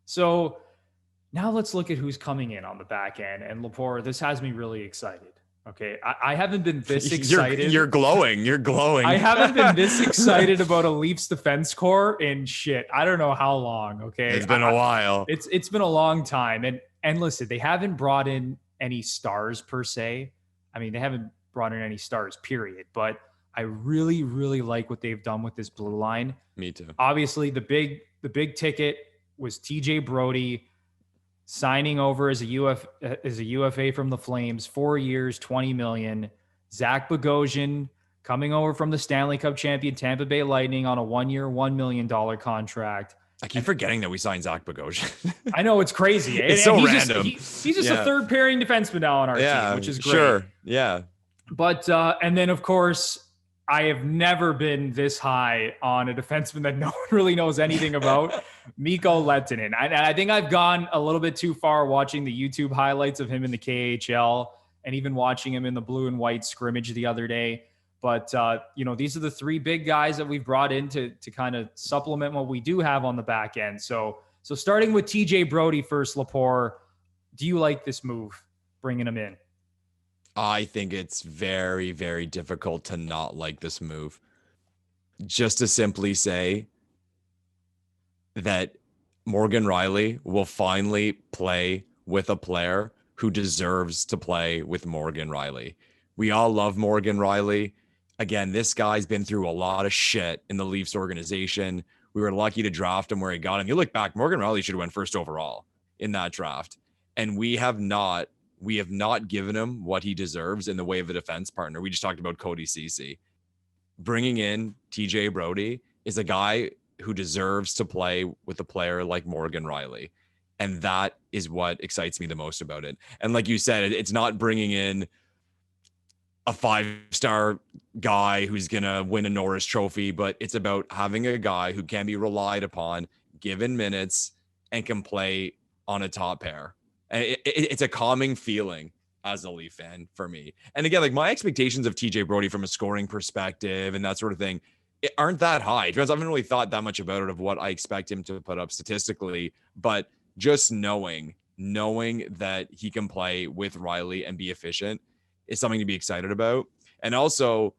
So now let's look at who's coming in on the back end. And Lepore, this has me really excited. Okay. I haven't been this excited. You're glowing. You're glowing. I haven't been this excited about a Leafs defense core in I don't know how long. Okay. It's been a while. It's been a long time. And listen, they haven't brought in any stars per se. I mean, they haven't brought in any stars, period. But I really, really like what they've done with this blue line. Me too. Obviously, the big ticket was TJ Brodie signing over as a UFA from the Flames, 4 years, $20 million. Zach Bogosian coming over from the Stanley Cup champion Tampa Bay Lightning on a 1 year, $1 million contract. I keep forgetting that we signed Zach Bogosian. I know, it's crazy. It's so random. He's just a third pairing defenseman now on our team, which is great. Sure. Yeah. But, and then of course, I have never been this high on a defenseman that no one really knows anything about, Mikko Lehtonen. I think I've gone a little bit too far watching the YouTube highlights of him in the KHL and even watching him in the blue and white scrimmage the other day. But, these are the three big guys that we've brought in to kind of supplement what we do have on the back end. So starting with TJ Brodie first, Lepore, do you like this move, bringing him in? I think it's very, very difficult to not like this move. Just to simply say that Morgan Rielly will finally play with a player who deserves to play with Morgan Rielly. We all love Morgan Rielly. Again, this guy's been through a lot of shit in the Leafs organization. We were lucky to draft him where he got him. You look back, Morgan Rielly should have went first overall in that draft. And we have not given him what he deserves in the way of a defense partner. We just talked about Cody Ceci. Bringing in TJ Brodie is a guy who deserves to play with a player like Morgan Rielly. And that is what excites me the most about it. And like you said, it's not bringing in a 5-star guy who's going to win a Norris Trophy, but it's about having a guy who can be relied upon, given minutes, and can play on a top pair. It's a calming feeling as a Leaf fan for me. And again, like my expectations of TJ Brodie from a scoring perspective and that sort of thing aren't that high. I haven't really thought that much about it of what I expect him to put up statistically, but just knowing that he can play with Rielly and be efficient is something to be excited about. And also,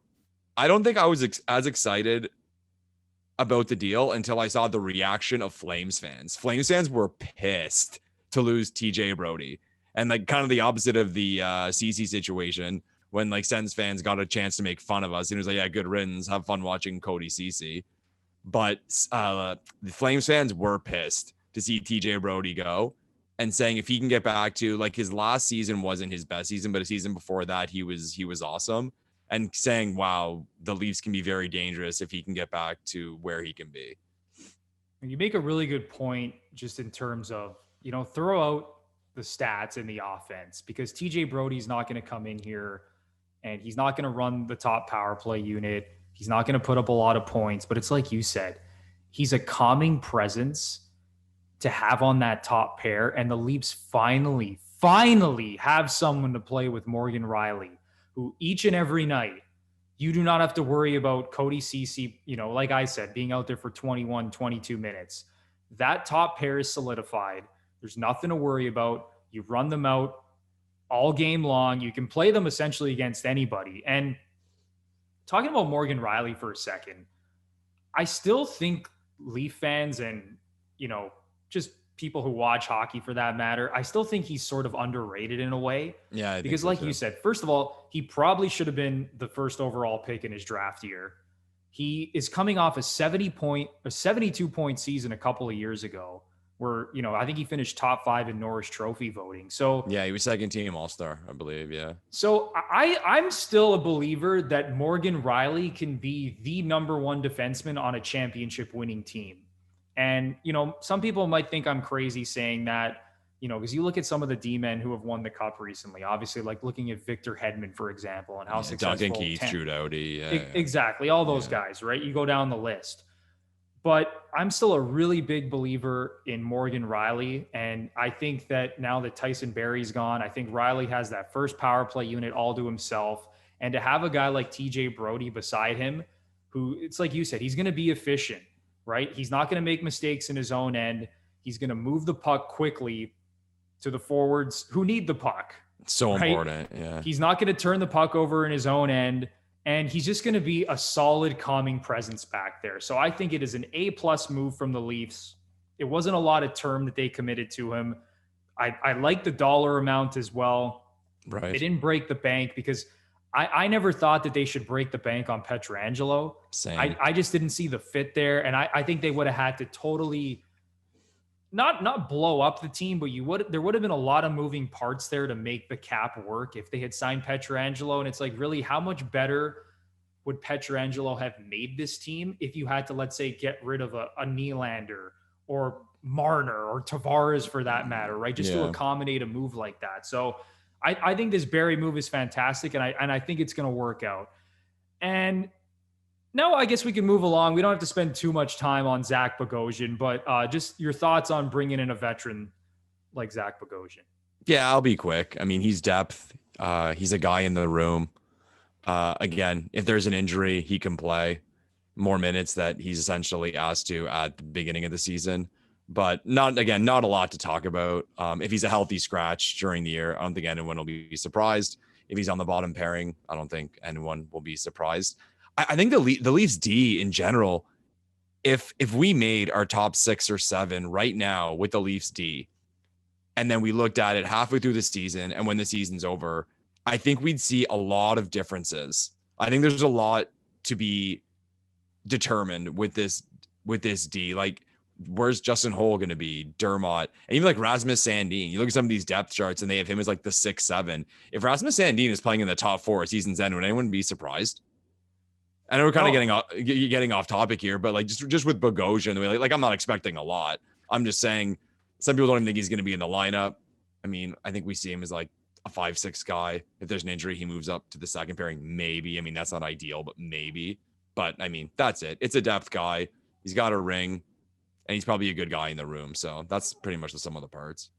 I don't think I was as excited about the deal until I saw the reaction of Flames fans. Flames fans were pissed to lose TJ Brodie, and like kind of the opposite of the Ceci situation when like Sens fans got a chance to make fun of us and it was like, yeah, good riddance, have fun watching Cody Ceci. But the Flames fans were pissed to see TJ Brodie go and saying if he can get back to like his last season wasn't his best season, but a season before that he was awesome, and saying, wow, the Leafs can be very dangerous if he can get back to where he can be. And you make a really good point just in terms of, throw out the stats in the offense, because TJ Brodie's not going to come in here and he's not going to run the top power play unit. He's not going to put up a lot of points, but it's like you said, he's a calming presence to have on that top pair. And the Leafs finally have someone to play with Morgan Rielly, who each and every night, you do not have to worry about Cody, Ceci, like I said, being out there for 21, 22 minutes. That top pair is solidified. There's nothing to worry about. You run them out all game long. You can play them essentially against anybody. And talking about Morgan Rielly for a second, I still think Leaf fans and, just people who watch hockey for that matter, I still think he's sort of underrated in a way. Yeah. Because like you said, first of all, he probably should have been the first overall pick in his draft year. He is coming off a 72-point season a couple of years ago where, I think he finished top 5 in Norris Trophy voting. So yeah, he was second team All-Star, I believe. Yeah. So I'm still a believer that Morgan Rielly can be the number one defenseman on a championship winning team. And, some people might think I'm crazy saying that, because you look at some of the D-men who have won the cup recently, obviously like looking at Victor Hedman, for example, and how successful. Duncan Keith, Drew Doughty. Exactly. All those guys, right? You go down the list. But I'm still a really big believer in Morgan Rielly. And I think that now that Tyson Barrie's gone, I think Rielly has that first power play unit all to himself. And to have a guy like TJ Brodie beside him, who, it's like you said, he's going to be efficient, right? He's not going to make mistakes in his own end. He's going to move the puck quickly to the forwards who need the puck. So important. Yeah. He's not going to turn the puck over in his own end. And he's just going to be a solid calming presence back there. So I think it is an A+ move from the Leafs. It wasn't a lot of term that they committed to him. I like the dollar amount as well. Right. They didn't break the bank because I never thought that they should break the bank on Pietrangelo. Same. I just didn't see the fit there. And I think they would have had to totally not blow up the team, but there would have been a lot of moving parts there to make the cap work if they had signed Pietrangelo. And it's like, really, how much better would Pietrangelo have made this team if you had to, let's say, get rid of a Nylander or Marner or Tavares for that matter, right? Just to accommodate a move like that. So I think this Barrie move is fantastic, and I think it's going to work out. And now I guess we can move along. We don't have to spend too much time on Zach Bogosian, but just your thoughts on bringing in a veteran like Zach Bogosian. Yeah, I'll be quick. I mean, he's depth. He's a guy in the room. Again, if there's an injury, he can play more minutes that he's essentially asked to at the beginning of the season. But not a lot to talk about. If he's a healthy scratch during the year, I don't think anyone will be surprised. If he's on the bottom pairing, I don't think anyone will be surprised. I think the Leafs D in general, if we made our top 6 or 7 right now with the Leafs D, and then we looked at it halfway through the season and when the season's over, I think we'd see a lot of differences. I think there's a lot to be determined with this D. Like, where's Justin Holl going to be? Dermott, and even like Rasmus Sandin. You look at some of these depth charts and they have him as like the 6-7. If Rasmus Sandin is playing in the top 4 at season's end, would anyone be surprised? I know we're kind of getting off topic here, but like just with Bogosian, like I'm not expecting a lot. I'm just saying some people don't even think he's going to be in the lineup. I mean, I think we see him as like a 5-6 guy. If there's an injury, he moves up to the second pairing. Maybe. I mean, that's not ideal, but maybe. But I mean, that's it. It's a depth guy. He's got a ring, and he's probably a good guy in the room. So that's pretty much the sum of the parts.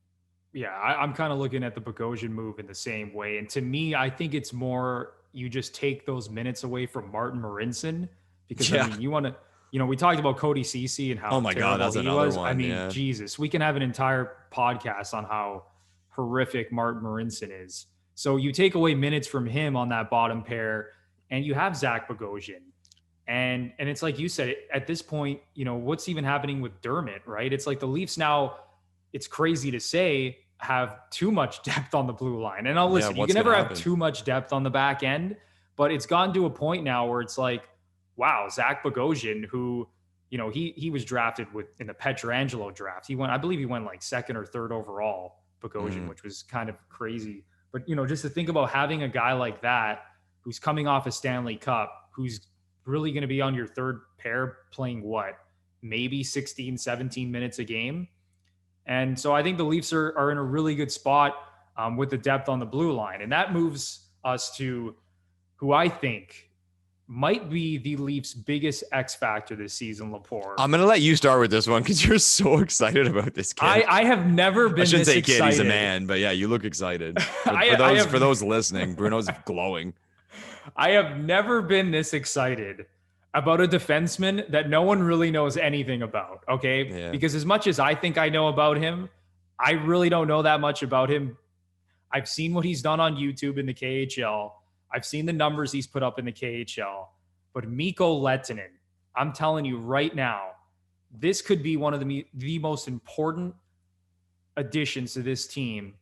Yeah, I'm kind of looking at the Bogosian move in the same way. And to me, I think it's more you just take those minutes away from Martin Marincin because I mean, you want to, we talked about Cody Ceci and how oh my god, that's another one. I mean, Jesus, we can have an entire podcast on how horrific Martin Marincin is. So you take away minutes from him on that bottom pair, and you have Zach Bogosian. And it's like you said, at this point, what's even happening with Dermott, right? It's like the Leafs now, it's crazy to say, have too much depth on the blue line. And I'll listen, you can never have too much depth on the back end, but it's gotten to a point now where it's like, wow, Zach Bogosian, who, he was drafted in the Pietrangelo draft. I believe he went like 2nd or 3rd overall, Bogosian, which was kind of crazy. But, just to think about having a guy like that, who's coming off a Stanley Cup, who's really going to be on your third pair playing maybe 16, 17 minutes a game. And so I think the Leafs are in a really good spot with the depth on the blue line. And that moves us to who I think might be the Leafs' biggest X factor this season, Lepore. I'm going to let you start with this one because you're so excited about this kid. I have never been this excited. I shouldn't say kid, he's a man, but yeah, you look excited. For those listening, Bruno's glowing. I have never been this excited about a defenseman that no one really knows anything about, okay? Yeah. Because as much as I think I know about him, I really don't know that much about him. I've seen what he's done on YouTube in the KHL. I've seen the numbers he's put up in the KHL. But Mikko Lehtonen, I'm telling you right now, this could be one of the most important additions to this team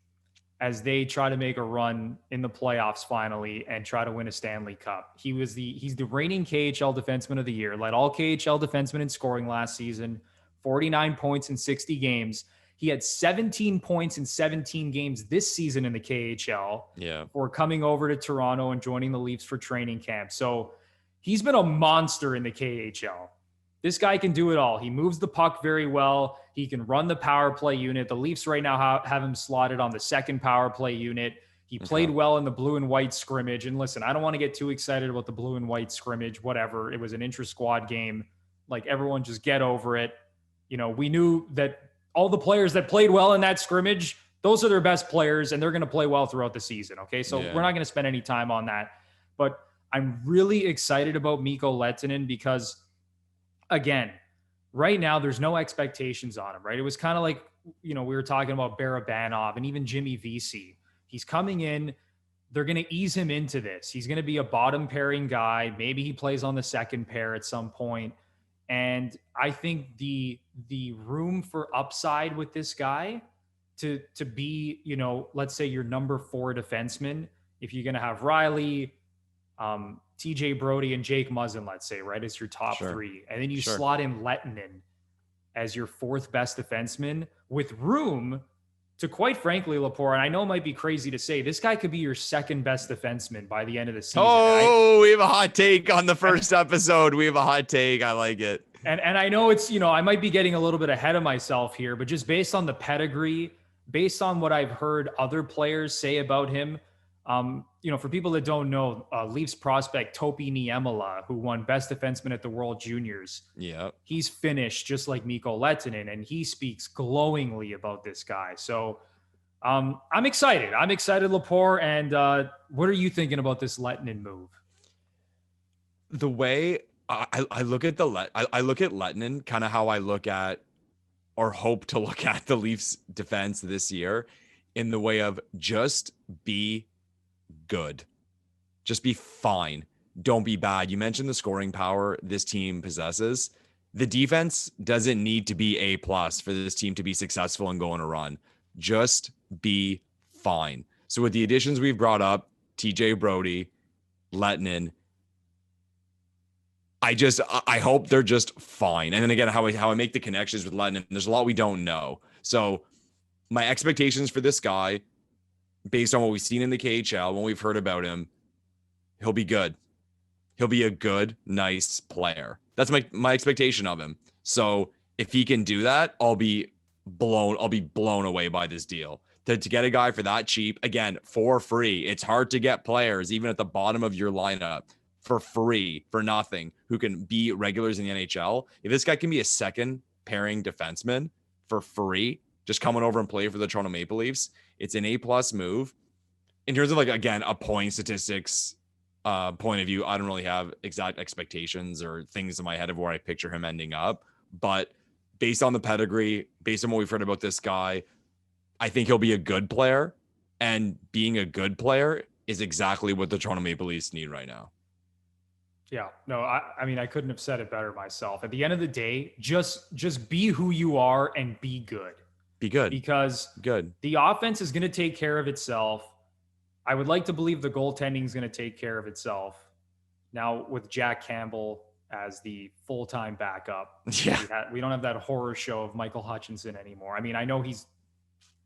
as they try to make a run in the playoffs finally and try to win a Stanley Cup. He's the reigning KHL defenseman of the year, led all KHL defensemen in scoring last season, 49 points in 60 games. He had 17 points in 17 games this season in the KHL for coming over to Toronto and joining the Leafs for training camp. So he's been a monster in the KHL. This guy can do it all. He moves the puck very well. He can run the power play unit. The Leafs right now have him slotted on the second power play unit. He played well in the blue and white scrimmage. And listen, I don't want to get too excited about the blue and white scrimmage, whatever. It was an intra-squad game. Like, everyone just get over it. You know, we knew that all the players that played well in that scrimmage, those are their best players, and they're going to play well throughout the season, okay? So we're not going to spend any time on that. But I'm really excited about Mikko Lehtonen because, again, right now there's no expectations on him, right? It was kind of like, you know, we were talking about Barabanov and even Jimmy Vesey. He's coming in. They're going to ease him into this. He's going to be a bottom pairing guy. Maybe he plays on the second pair at some point. And I think the room for upside with this guy to be, you know, let's say your number 4 defenseman, if you're going to have Riley, TJ Brodie and Jake Muzzin, let's say, right, as your top 3. And then you slot in Lehtonen as your 4th best defenseman with room to, quite frankly, Lepore, and I know it might be crazy to say, this guy could be your 2nd best defenseman by the end of the season. Oh, we have a hot take on the first episode. We have a hot take. I like it. And I know it's, you know, I might be getting a little bit ahead of myself here, but just based on the pedigree, based on what I've heard other players say about him, you know, for people that don't know, Leafs prospect Topi Niemela, who won Best Defenseman at the World Juniors. Yeah, he's Finnish, just like Mikko Lehtonen, and he speaks glowingly about this guy. So I'm excited. I'm excited, Lepore. And what are you thinking about this Lehtonen move? The way I look at I look at Lehtonen, kind of how I look at or hope to look at the Leafs defense this year, in the way of just be good. Just be fine. Don't be bad. You mentioned the scoring power this team possesses. The defense doesn't need to be A+ for this team to be successful and go on a run. Just be fine. So with the additions we've brought up, TJ Brodie, Lehtonen, I hope they're just fine. And then again, how I make the connections with Lehtonen, there's a lot we don't know. So my expectations for this guy, based on what we've seen in the KHL, when we've heard about him, he'll be good. He'll be a good, nice player. That's my expectation of him. So if he can do that, I'll be blown away by this deal. To get a guy for that cheap, again, for free. It's hard to get players, even at the bottom of your lineup, for free, for nothing, who can be regulars in the NHL. If this guy can be a second pairing defenseman for free, just coming over and play for the Toronto Maple Leafs, it's an A+ move. In terms of, like, again, a point statistics point of view, I don't really have exact expectations or things in my head of where I picture him ending up. But based on the pedigree, based on what we've heard about this guy, I think he'll be a good player. And being a good player is exactly what the Toronto Maple Leafs need right now. Yeah, no, I mean, I couldn't have said it better myself. At the end of the day, just be who you are and be good. Be good. Because the offense is going to take care of itself. I would like to believe the goaltending is going to take care of itself. Now, with Jack Campbell as the full-time backup, we don't have that horror show of Michael Hutchinson anymore. I mean, I know he's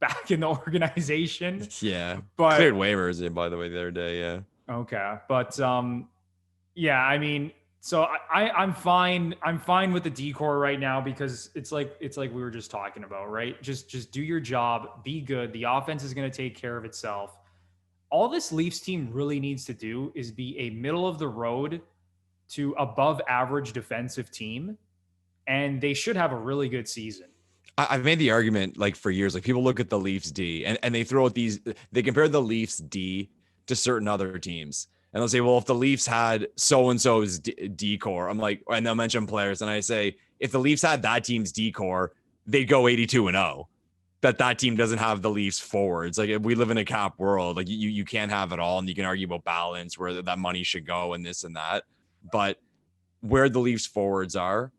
back in the organization. Yeah, but cleared waivers, by the way, the other day, yeah. Okay, but yeah, I mean, So I'm fine. I'm fine with the decor right now because it's like we were just talking about, right? Just do your job, be good. The offense is going to take care of itself. All this Leafs team really needs to do is be a middle of the road to above average defensive team, and they should have a really good season. I've made the argument like for years, like people look at the Leafs D and they throw out they compare the Leafs D to certain other teams. And they'll say, well, if the Leafs had so-and-so's D-core, I'm like, and they'll mention players. And I say, if the Leafs had that team's D-core, they'd go 82-0. That team doesn't have the Leafs forwards. Like, if we live in a cap world, like you can't have it all. And you can argue about balance, where that money should go and this and that. But where the Leafs forwards are,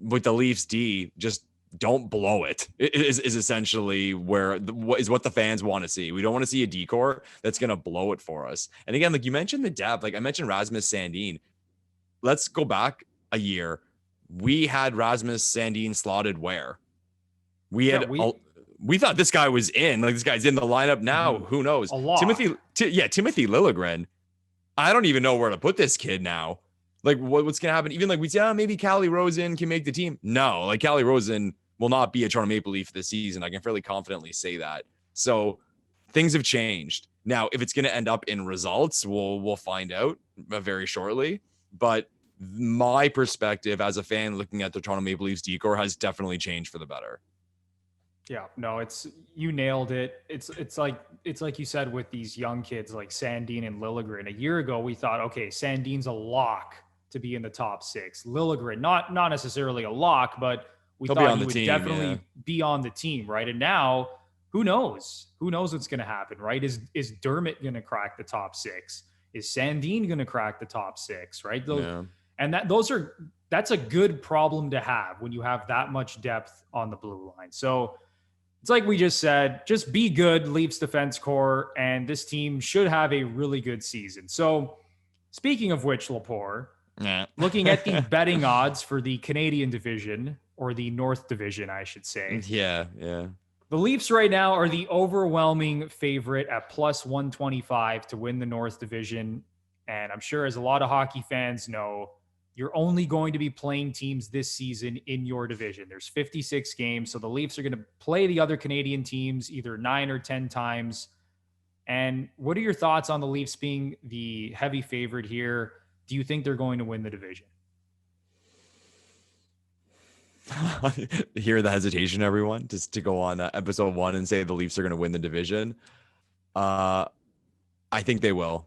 with the Leafs D, just don't blow it is essentially what the fans want to see. We don't want to see a decor that's going to blow it for us. And again, like you mentioned the depth, like I mentioned Rasmus Sandin. Let's go back a year. We had Rasmus Sandin slotted where? We thought this guy was in, like this guy's in the lineup now. Who knows? Timothy Liljegren. I don't even know where to put this kid now. Like what's going to happen? Even like we say, maybe Calle Rosen can make the team. No, like Calle Rosen will not be a Toronto Maple Leaf this season. I can fairly confidently say that. So things have changed. Now, if it's going to end up in results, we'll find out very shortly. But my perspective as a fan looking at the Toronto Maple Leafs decor has definitely changed for the better. Yeah, no, you nailed it. It's like you said with these young kids like Sandin and Liljegren. A year ago, we thought, okay, Sandin's a lock to be in the top 6. Liljegren, not necessarily a lock, but we thought he would definitely be on the team, right? And now, who knows? Who knows what's going to happen, right? Is Dermott going to crack the top 6? Is Sandin going to crack the top 6, right? And that's a good problem to have when you have that much depth on the blue line. So it's like we just said, just be good, Leafs defense core, and this team should have a really good season. So speaking of which, Lepore, looking at the betting odds for the Canadian division, or the North Division, I should say. Yeah. The Leafs right now are the overwhelming favorite at plus 125 to win the North Division. And I'm sure, as a lot of hockey fans know, you're only going to be playing teams this season in your division. There's 56 games, so the Leafs are going to play the other Canadian teams either 9 or 10 times. And what are your thoughts on the Leafs being the heavy favorite here? Do you think they're going to win the division? Hear the hesitation, everyone, just to go on episode 1 and say the Leafs are going to win the division. I think they will.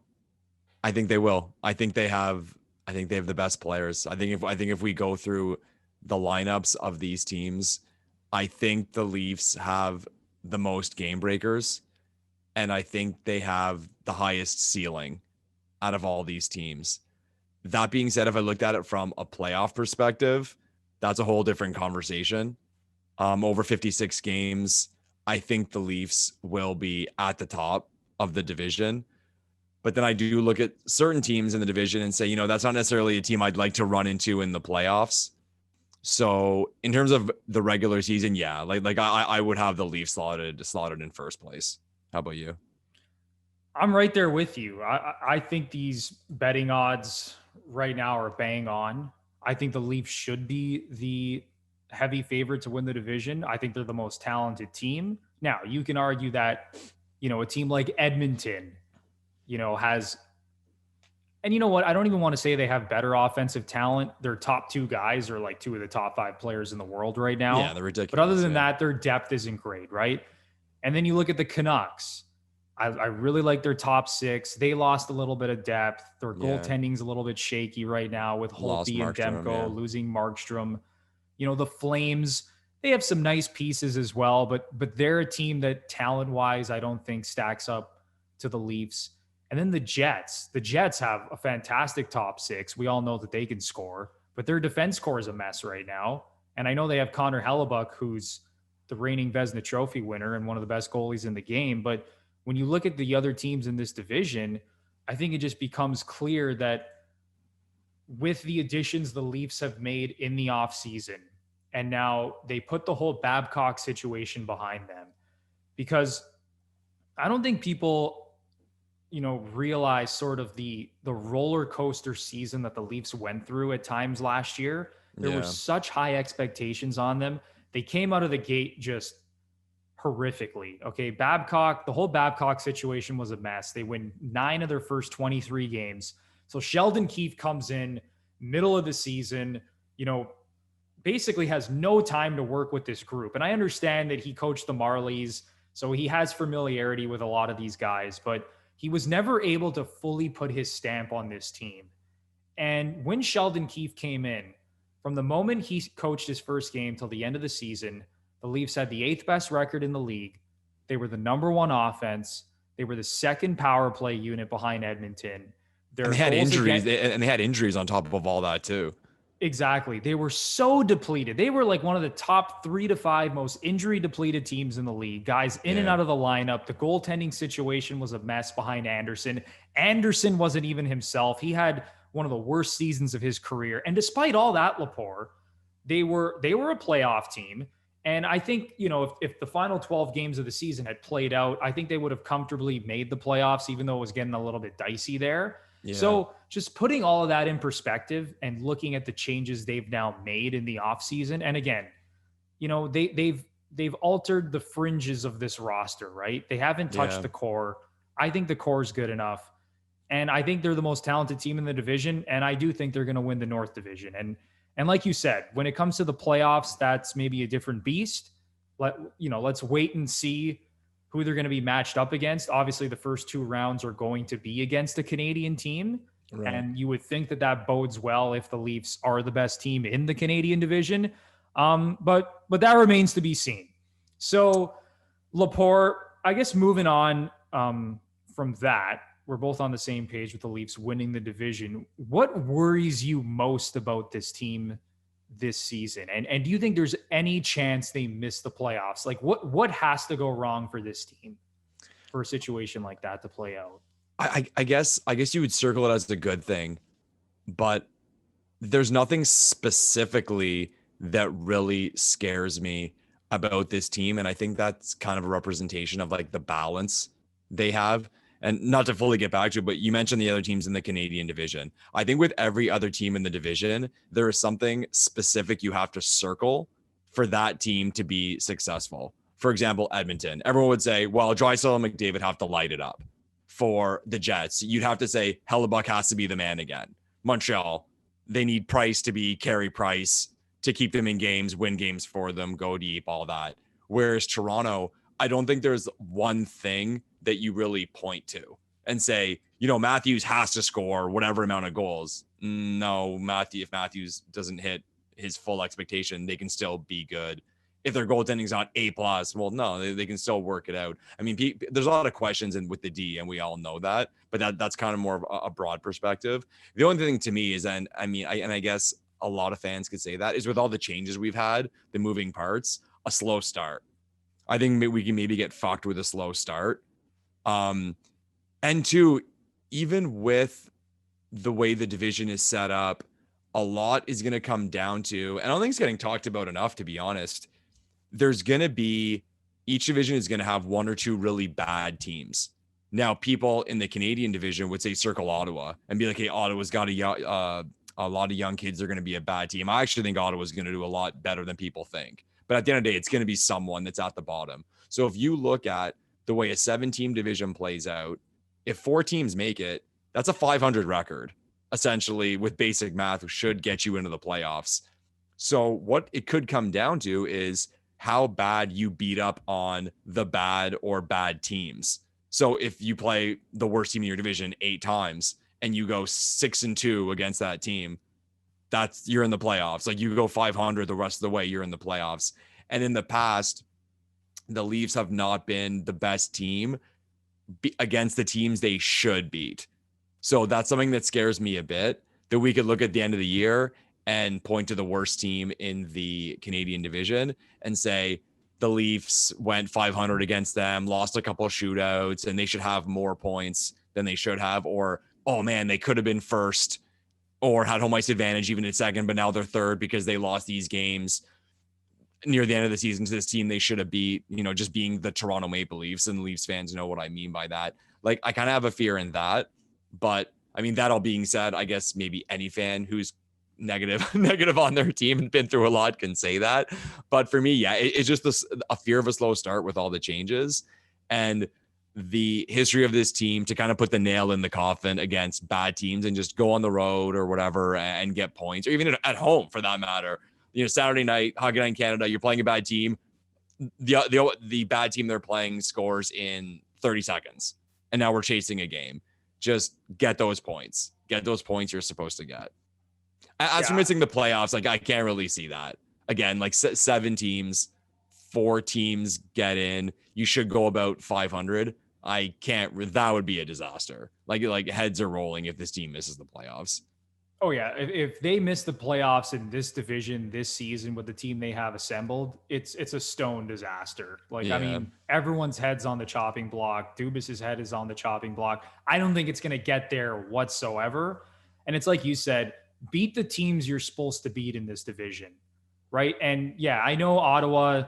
I think they have the best players. I think if we go through the lineups of these teams, I think the Leafs have the most game breakers, and I think they have the highest ceiling out of all these teams. That being said, if I looked at it from a playoff perspective, that's a whole different conversation. Over 56 games, I think the Leafs will be at the top of the division. But then I do look at certain teams in the division and say, that's not necessarily a team I'd like to run into in the playoffs. So in terms of the regular season, yeah, I would have the Leafs slotted in first place. How about you? I'm right there with you. I think these betting odds right now are bang on. I think the Leafs should be the heavy favorite to win the division. I think they're the most talented team. Now, you can argue that, a team like Edmonton, has, and you know what? I don't even want to say they have better offensive talent. Their top 2 guys are like 2 of the top 5 players in the world right now. Yeah, they're ridiculous. But other than that, their depth isn't great, right? And then you look at the Canucks. I really like their top 6. They lost a little bit of depth. Their goaltending's a little bit shaky right now with Holtby and Demko losing Markstrom. The Flames, they have some nice pieces as well, but they're a team that talent-wise I don't think stacks up to the Leafs. And then the Jets. The Jets have a fantastic top 6. We all know that they can score, but their defense core is a mess right now. And I know they have Connor Hellebuck, who's the reigning Vezina Trophy winner and one of the best goalies in the game, but when you look at the other teams in this division, I think it just becomes clear that with the additions the Leafs have made in the offseason, and now they put the whole Babcock situation behind them, because I don't think people realize sort of the roller coaster season that the Leafs went through at times last year. There were such high expectations on them. They came out of the gate just horrifically. Okay. The whole Babcock situation was a mess. They win 9 of their first 23 games. So Sheldon Keefe comes in middle of the season, basically has no time to work with this group. And I understand that he coached the Marlies, so he has familiarity with a lot of these guys, but he was never able to fully put his stamp on this team. And when Sheldon Keefe came in, from the moment he coached his first game till the end of the season, the Leafs had the 8th best record in the league. They were the number 1 offense. They were the 2nd power play unit behind Edmonton. And they had injuries, and they had injuries on top of all that too. Exactly. They were so depleted. They were like one of the top 3 to 5 most injury depleted teams in the league. Guys in and out of the lineup. The goaltending situation was a mess behind Anderson. Anderson wasn't even himself. He had one of the worst seasons of his career. And despite all that, Lepore, they were a playoff team. And I think, if the final 12 games of the season had played out, I think they would have comfortably made the playoffs, even though it was getting a little bit dicey there. Yeah. So just putting all of that in perspective and looking at the changes they've now made in the offseason. And again, they've altered the fringes of this roster, right? They haven't touched the core. I think the core is good enough. And I think they're the most talented team in the division. And I do think they're going to win the North Division. And like you said, when it comes to the playoffs, that's maybe a different beast. Let's wait and see who they're going to be matched up against. Obviously, the first 2 rounds are going to be against a Canadian team. Right. And you would think that bodes well if the Leafs are the best team in the Canadian division. But that remains to be seen. So, Lepore, I guess moving on from that, we're both on the same page with the Leafs winning the division. What worries you most about this team this season? And do you think there's any chance they miss the playoffs? Like what has to go wrong for this team for a situation like that to play out? I guess you would circle it as a good thing, but there's nothing specifically that really scares me about this team. And I think that's kind of a representation of like the balance they have. And not to fully get back to it, but you mentioned the other teams in the Canadian division. I think with every other team in the division, there is something specific you have to circle for that team to be successful. For example, Edmonton. Everyone would say, well, Draisaitl and McDavid have to light it up. For the Jets, you'd have to say Hellebuck has to be the man again. Montreal, they need Price to be Carey Price to keep them in games, win games for them, go deep, all that. Whereas Toronto, I don't think there's one thing that you really point to and say, Matthews has to score whatever amount of goals. No, if Matthews doesn't hit his full expectation, they can still be good. If their goaltending's not A+, well, no, they can still work it out. I mean, there's a lot of questions with the D, and we all know that, but that's kind of more of a broad perspective. The only thing to me is, I guess a lot of fans could say that, is with all the changes we've had, the moving parts, a slow start. I think we can maybe get fucked with a slow start. And 2, even with the way the division is set up, a lot is going to come down to, and I don't think it's getting talked about enough, to be honest. There's going to be, each division is going to have 1 or 2 really bad teams. Now, people in the Canadian division would say circle Ottawa and be like, hey, Ottawa's got a lot of young kids. They're going to be a bad team. I actually think Ottawa's going to do a lot better than people think. But at the end of the day, it's going to be someone that's at the bottom. So if you look at the way a 7-team division plays out, if 4 teams make it, that's a 500 record, essentially, with basic math, should get you into the playoffs. So what it could come down to is how bad you beat up on the bad or bad teams. So if you play the worst team in your division 8 times and you go 6-2 against that team, you're in the playoffs. Like, you go 500 the rest of the way, you're in the playoffs. And in the past, the Leafs have not been the best team against the teams they should beat. So that's something that scares me a bit, that we could look at the end of the year and point to the worst team in the Canadian division and say the Leafs went 500 against them, lost a couple of shootouts, and they should have more points than they should have. Or, oh man, they could have been first or had home ice advantage even in second, but now they're third because they lost these games. near the end of the season to this team they should have beat, just being the Toronto Maple Leafs, and Leafs fans know what I mean by that. Like, I kind of have a fear in that, but I mean, that all being said, I guess maybe any fan who's negative on their team and been through a lot can say that. But for me, yeah, it's just a fear of a slow start with all the changes and the history of this team to kind of put the nail in the coffin against bad teams and just go on the road or whatever and get points, or even at home for that matter. Saturday night, Hockey Night in Canada, you're playing a bad team. The bad team they're playing scores in 30 seconds. And now we're chasing a game. Just get those points. Get those points you're supposed to get. As for missing the playoffs, like, I can't really see that. Again, like 7 teams, 4 teams get in. You should go about 500. I can't. That would be a disaster. Like heads are rolling if this team misses the playoffs. Oh yeah, if they miss the playoffs in this division this season with the team they have assembled, it's a stone disaster. I mean, everyone's head's on the chopping block. Dubas's head is on the chopping block. I don't think it's going to get there whatsoever. And it's like you said, beat the teams you're supposed to beat in this division, right? And yeah, I know Ottawa.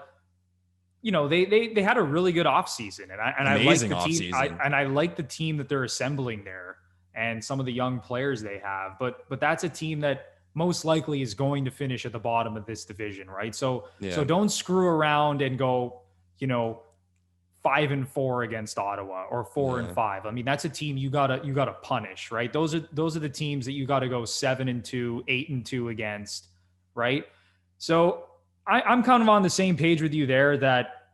They had a really good offseason, and I like the team. I like the team that they're assembling there, and some of the young players they have. But that's a team that most likely is going to finish at the bottom of this division, right? So don't screw around and go, 5-4 against Ottawa or 4-5. I mean, that's a team you gotta punish, right? Those are the teams that you got to go 7-2, 8-2 against, right? So I'm kind of on the same page with you there that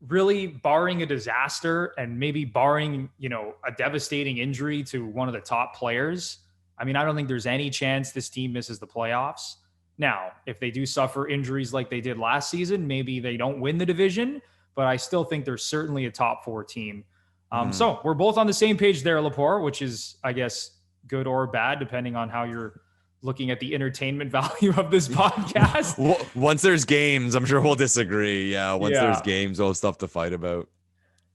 really, barring a disaster and maybe barring, a devastating injury to one of the top players, I mean, I don't think there's any chance this team misses the playoffs. Now, if they do suffer injuries like they did last season, maybe they don't win the division, but I still think they're certainly a top 4 team. So we're both on the same page there, Lepore, which is, I guess, good or bad, depending on how you're looking at the entertainment value of this podcast. Once there's games, I'm sure we'll disagree. Yeah, once there's games, we'll have stuff to fight about.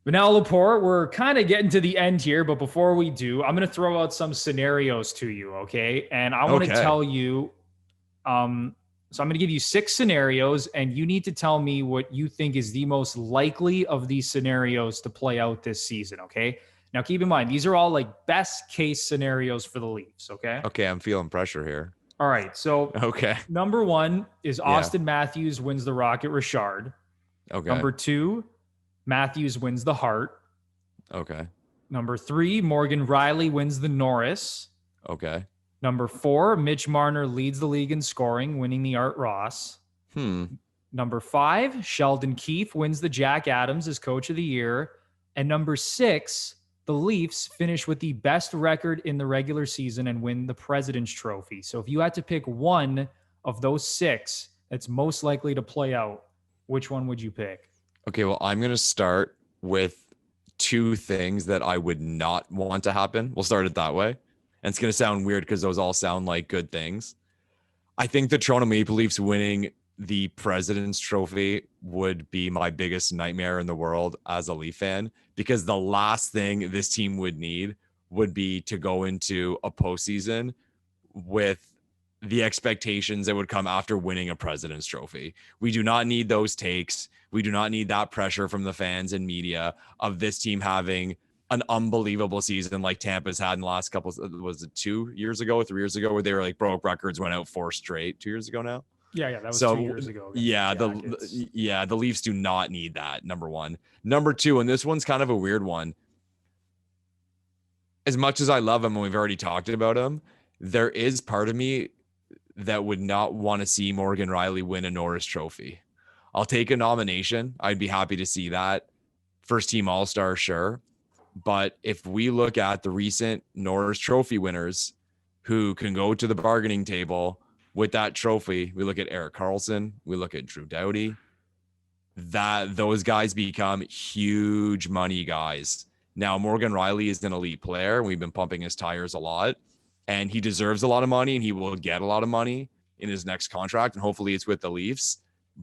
But now, Lepore, we're kind of getting to the end here. But before we do, I'm going to throw out some scenarios to you, okay? And I want to tell you, so I'm going to give you 6 scenarios, and you need to tell me what you think is the most likely of these scenarios to play out this season, okay? Now, keep in mind, these are all like best case scenarios for the Leafs, okay? Okay, I'm feeling pressure here. All right, so number 1 is Auston Matthews wins the Rocket Richard. Okay. Number 2, Matthews wins the Hart. Okay. Number 3, Morgan Riley wins the Norris. Okay. Number 4, Mitch Marner leads the league in scoring, winning the Art Ross. Number 5, Sheldon Keefe wins the Jack Adams as Coach of the Year. And number 6, the Leafs finish with the best record in the regular season and win the President's Trophy. So if you had to pick one of those 6 that's most likely to play out, which one would you pick? Okay, well, I'm going to start with 2 things that I would not want to happen. We'll start it that way. And it's going to sound weird because those all sound like good things. I think the Toronto Maple Leafs winning the President's Trophy would be my biggest nightmare in the world as a Leaf fan, because the last thing this team would need would be to go into a postseason with the expectations that would come after winning a President's Trophy. We do not need those takes. We do not need that pressure from the fans and media of this team having an unbelievable season like Tampa's had in the last couple, was it 2 years ago, 3 years ago, where they were like broke records, went out 4 straight 2 years ago now. Yeah, that was 2 years ago. The Leafs do not need that, number 1. Number 2, and this one's kind of a weird one. As much as I love him, and we've already talked about him, there is part of me that would not want to see Morgan Riley win a Norris Trophy. I'll take a nomination. I'd be happy to see that. First team All-Star, sure. But if we look at the recent Norris Trophy winners who can go to the bargaining table with that trophy, we look at Erik Karlsson, we look at Drew Doughty, that those guys become huge money guys. Now, Morgan Riley is an elite player. We've been pumping his tires a lot, and he deserves a lot of money, and he will get a lot of money in his next contract, and hopefully it's with the Leafs.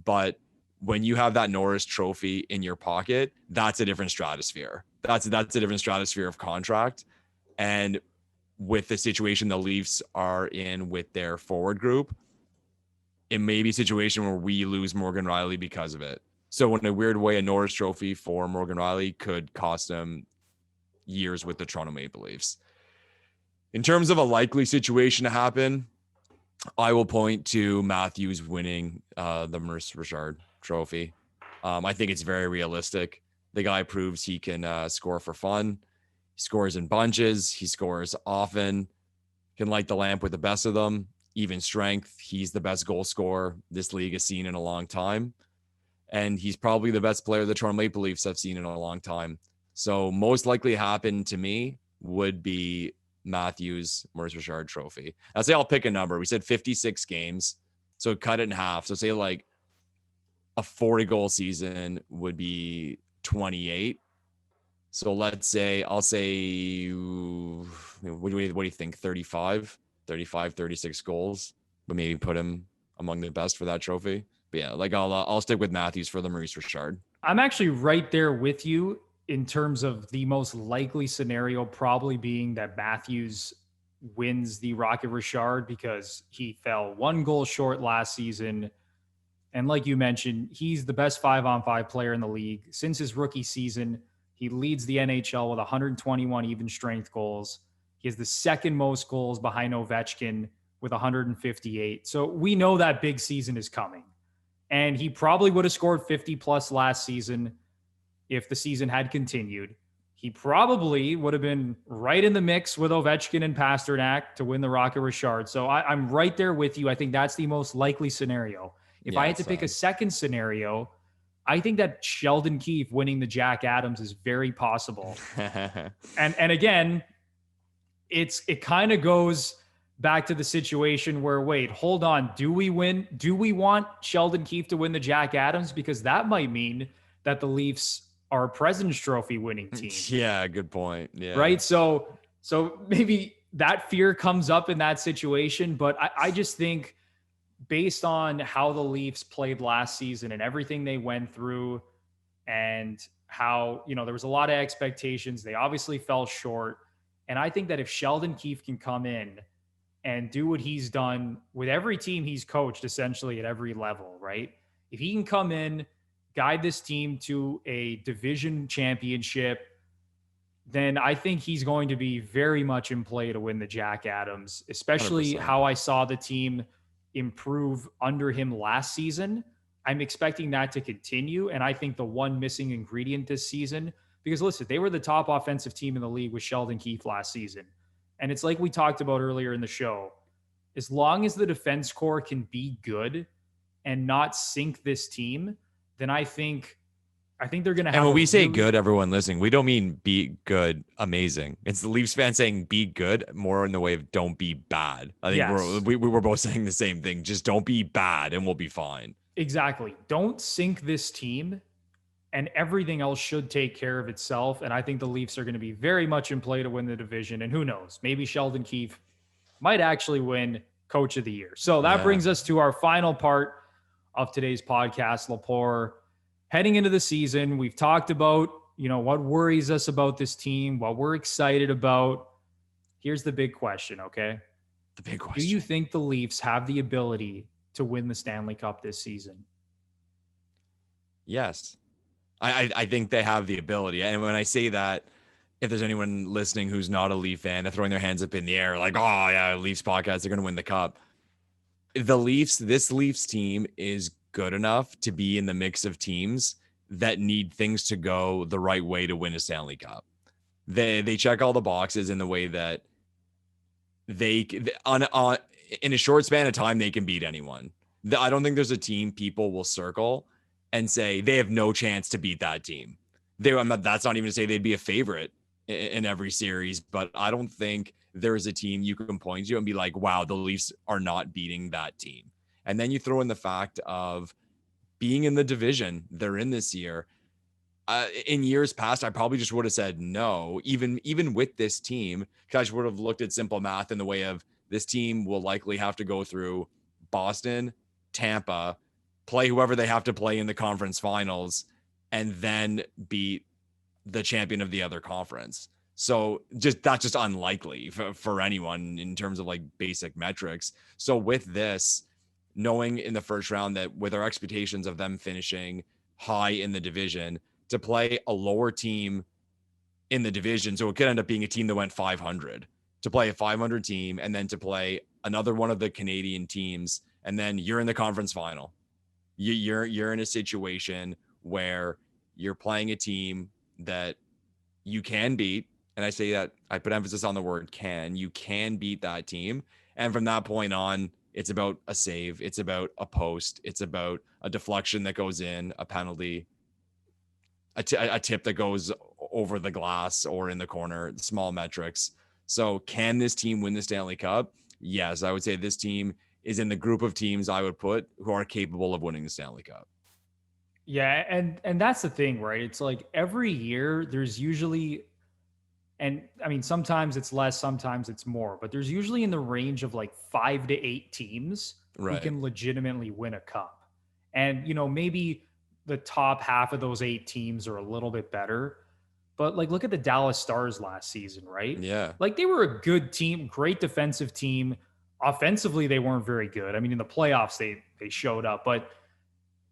But when you have that Norris Trophy in your pocket, that's a different stratosphere. That's a different stratosphere of contract. And with the situation the Leafs are in with their forward group, it may be a situation where we lose Morgan Rielly because of it. So in a weird way, a Norris Trophy for Morgan Rielly could cost him years with the Toronto Maple Leafs. In terms of a likely situation to happen, I will point to Matthews winning the Maurice Richard Trophy. I think it's very realistic. The guy proves he can score for fun. He scores in bunches. He scores often. Can light the lamp with the best of them. Even strength. He's the best goal scorer this league has seen in a long time. And he's probably the best player the Toronto Maple Leafs have seen in a long time. So most likely happen to me would be Matthews Maurice Richard Trophy. I'll say I'll pick a number. We said 56 games. So cut it in half. So say like a 40 goal season would be 28. So let's say, I'll say, what do you think? 35, 36 goals, but maybe put him among the best for that trophy. But yeah, like I'll stick with Matthews for the Maurice Richard. I'm actually right there with you in terms of the most likely scenario probably being that Matthews wins the Rocket Richard because he fell 1 goal short last season. And like you mentioned, he's the best 5-on-5 player in the league. Since his rookie season, he leads the NHL with 121 even strength goals. He has the second most goals behind Ovechkin with 158. So we know that big season is coming. And he probably would have scored 50 plus last season if the season had continued. He probably would have been right in the mix with Ovechkin and Pasternak to win the Rocket Richard. So I'm right there with you. I think that's the most likely scenario. If I had to pick a second scenario, I think that Sheldon Keefe winning the Jack Adams is very possible. and again, it kind of goes back to the situation where, wait, hold on. Do we want Sheldon Keefe to win the Jack Adams? Because that might mean that the Leafs are a President's Trophy winning team. Yeah, good point. Yeah. Right. So maybe that fear comes up in that situation. But I just think based on how the Leafs played last season and everything they went through and how, there was a lot of expectations. They obviously fell short. And I think that if Sheldon Keefe can come in and do what he's done with every team he's coached essentially at every level, right? If he can come in, guide this team to a division championship, then I think he's going to be very much in play to win the Jack Adams, especially 100%. How I saw the team improve under him last season. I'm expecting that to continue. And I think the one missing ingredient this season, because listen, they were the top offensive team in the league with Sheldon Keefe last season. And it's like we talked about earlier in the show, as long as the defense core can be good and not sink this team, then I think they're going to have. And when we say good, everyone listening, we don't mean be good, amazing. It's the Leafs fans saying be good more in the way of don't be bad. I think we were both saying the same thing. Just don't be bad and we'll be fine. Exactly. Don't sink this team and everything else should take care of itself. And I think the Leafs are going to be very much in play to win the division. And who knows, maybe Sheldon Keefe might actually win Coach of the Year. So that brings us to our final part of today's podcast, Lepore. Heading into the season, we've talked about, what worries us about this team, what we're excited about. Here's the big question, okay? The big question. Do you think the Leafs have the ability to win the Stanley Cup this season? Yes. I think they have the ability. And when I say that, if there's anyone listening who's not a Leaf fan, they're throwing their hands up in the air like, oh, yeah, Leafs podcast, they're going to win the Cup. This Leafs team is good enough to be in the mix of teams that need things to go the right way to win a Stanley Cup. They check all the boxes in the way that they in a short span of time, they can beat anyone. I don't think there's a team people will circle and say they have no chance to beat that team. That's not even to say they'd be a favorite in every series, but I don't think there's a team you can point to and be like, wow, the Leafs are not beating that team. And then you throw in the fact of being in the division they're in this year. In years past, I probably just would have said no, even with this team, because I just would have looked at simple math in the way of this team will likely have to go through Boston, Tampa, play whoever they have to play in the conference finals, and then beat the champion of the other conference. So that's just unlikely for anyone in terms of like basic metrics. So with this, knowing in the first round that with our expectations of them finishing high in the division, to play a lower team in the division. So it could end up being a team that went 500, to play a 500 team and then to play another one of the Canadian teams. And then you're in the conference final. You're in a situation where you're playing a team that you can beat. And I say that, I put emphasis on the word can. You can beat that team. And from that point on, it's about a save. It's about a post. It's about a deflection that goes in, a penalty, a tip that goes over the glass or in the corner, small metrics. So can this team win the Stanley Cup? Yes, I would say this team is in the group of teams I would put who are capable of winning the Stanley Cup. Yeah, and that's the thing, right? It's like every year there's usually, and I mean, sometimes it's less, sometimes it's more, but there's usually in the range of like 5 to 8 teams who can legitimately win a cup. And, you know, maybe the top half of those 8 teams are a little bit better, but like, look at the Dallas Stars last season, right? Yeah. Like they were a good team, great defensive team. Offensively, they weren't very good. I mean, in the playoffs, they showed up, but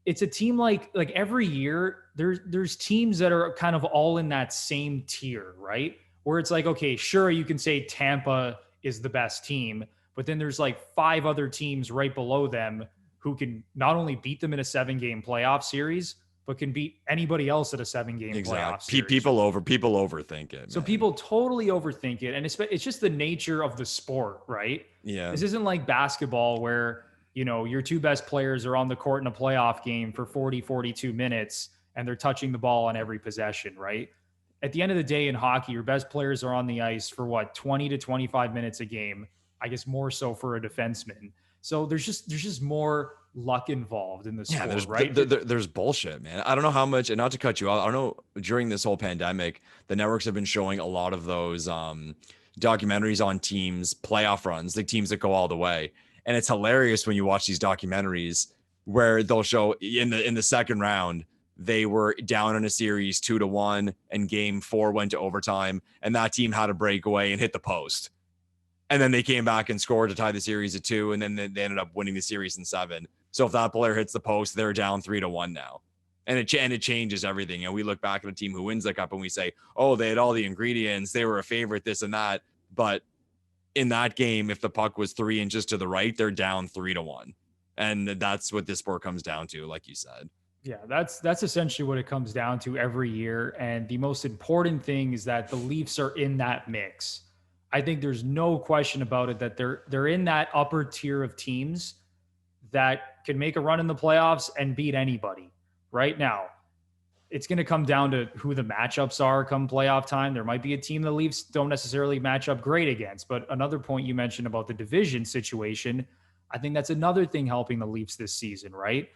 it's a team like every year there's teams that are kind of all in that same tier, right? Where it's like, okay, sure, you can say Tampa is the best team, but then there's like 5 other teams right below them who can not only beat them in a 7-game playoff series, but can beat anybody else at a 7-game playoff series. People overthink it. So man. People totally overthink it. And it's just the nature of the sport, right? Yeah. This isn't like basketball where, you know, your 2 best players are on the court in a playoff game for 40, 42 minutes, and they're touching the ball on every possession, right? At the end of the day in hockey, your best players are on the ice for 20 to 25 minutes a game. I guess more so for a defenseman. So there's just more luck involved in the sport, right? There's bullshit, man. I don't know how much, and not to cut you off, I don't know, during this whole pandemic, the networks have been showing a lot of those documentaries on teams' playoff runs, the teams that go all the way. And it's hilarious when you watch these documentaries where they'll show in the second round, they were down in a series 2-1 and game 4 went to overtime and that team had a breakaway and hit the post. And then they came back and scored to tie the series at 2. And then they ended up winning the series in 7. So if that player hits the post, they're down 3-1 now. And it changes everything. And we look back at a team who wins the cup and we say, oh, they had all the ingredients. They were a favorite, this and that. But in that game, if the puck was 3 inches to the right, they're down 3-1. And that's what this sport comes down to, like you said. Yeah, that's essentially what it comes down to every year. And the most important thing is that the Leafs are in that mix. I think there's no question about it that they're in that upper tier of teams that can make a run in the playoffs and beat anybody. Right now, it's going to come down to who the matchups are come playoff time. There might be a team the Leafs don't necessarily match up great against. But another point you mentioned about the division situation, I think that's another thing helping the Leafs this season, right?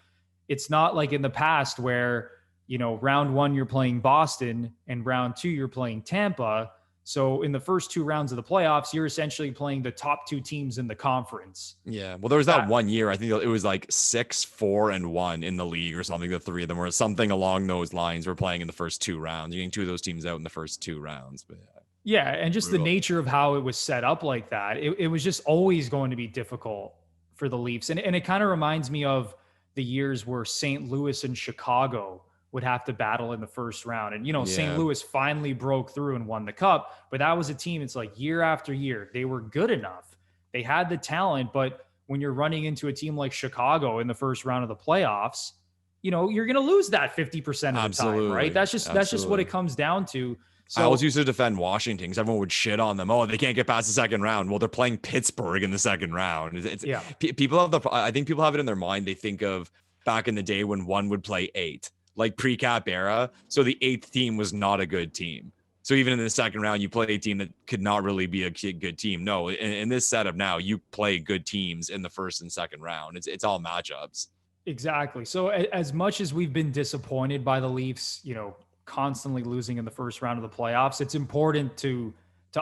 It's not like in the past where, you know, round 1 you're playing Boston and round 2 you're playing Tampa. So in the first 2 rounds of the playoffs, you're essentially playing the top 2 teams in the conference. Yeah. Well, there was that 1 year, I think it was like 6-4-1 in the league or something. The 3 of them were something along those lines. We're playing in the first 2 rounds. You're getting 2 of those teams out in the first 2 rounds. But yeah. And just brutal. The nature of how it was set up like that, it was just always going to be difficult for the Leafs. And it kind of reminds me of the years where St. Louis and Chicago would have to battle in the first round. And, you know, St. Louis finally broke through and won the cup, but that was a team. It's like year after year, they were good enough. They had the talent, but when you're running into a team like Chicago in the first round of the playoffs, you know, you're going to lose that 50% of the time, right? That's just what it comes down to. So, I always used to defend Washington because everyone would shit on them. Oh, they can't get past the second round. Well, they're playing Pittsburgh in the second round. People have I think people have it in their mind. They think of back in the day when one would play 8, like pre-cap era. So the 8th team was not a good team. So even in the second round, you play a team that could not really be a good team. No, in this setup now, you play good teams in the first and second round. It's all matchups. Exactly. So as much as we've been disappointed by the Leafs, you know, constantly losing in the first round of the playoffs, it's important to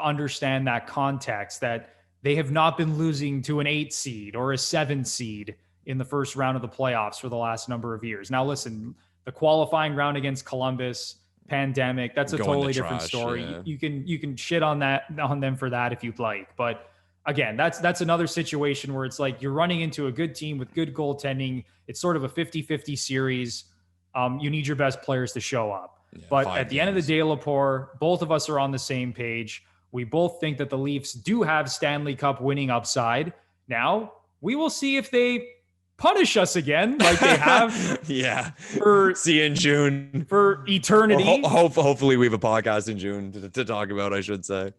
understand that context that they have not been losing to an 8 seed or a 7 seed in the first round of the playoffs for the last number of years. Now, listen, the qualifying round against Columbus, pandemic, that's a totally different story. Yeah. You can shit on them for that if you'd like, but again, that's another situation where it's like you're running into a good team with good goaltending. It's sort of a 50-50 series. You need your best players to show up. Yeah, but at the end of the day, Lepore, both of us are on the same page. We both think that the Leafs do have Stanley Cup winning upside. Now, we will see if they punish us again like they have. Yeah. See you in June. For eternity. Hopefully we have a podcast in June to talk about, I should say.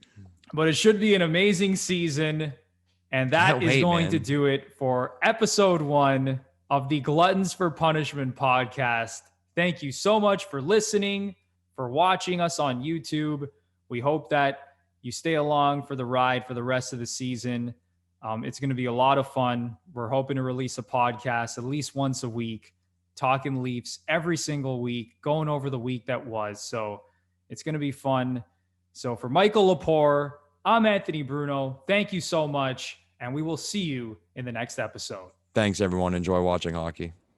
But it should be an amazing season. And that is going to do it for episode 1 of the Gluttons for Punishment podcast. Thank you so much for listening, for watching us on YouTube. We hope that you stay along for the ride for the rest of the season. It's going to be a lot of fun. We're hoping to release a podcast at least once a week, talking Leafs every single week, going over the week that was. So it's going to be fun. So for Mikko Lepore, I'm Anthony Bruno. Thank you so much. And we will see you in the next episode. Thanks, everyone. Enjoy watching hockey.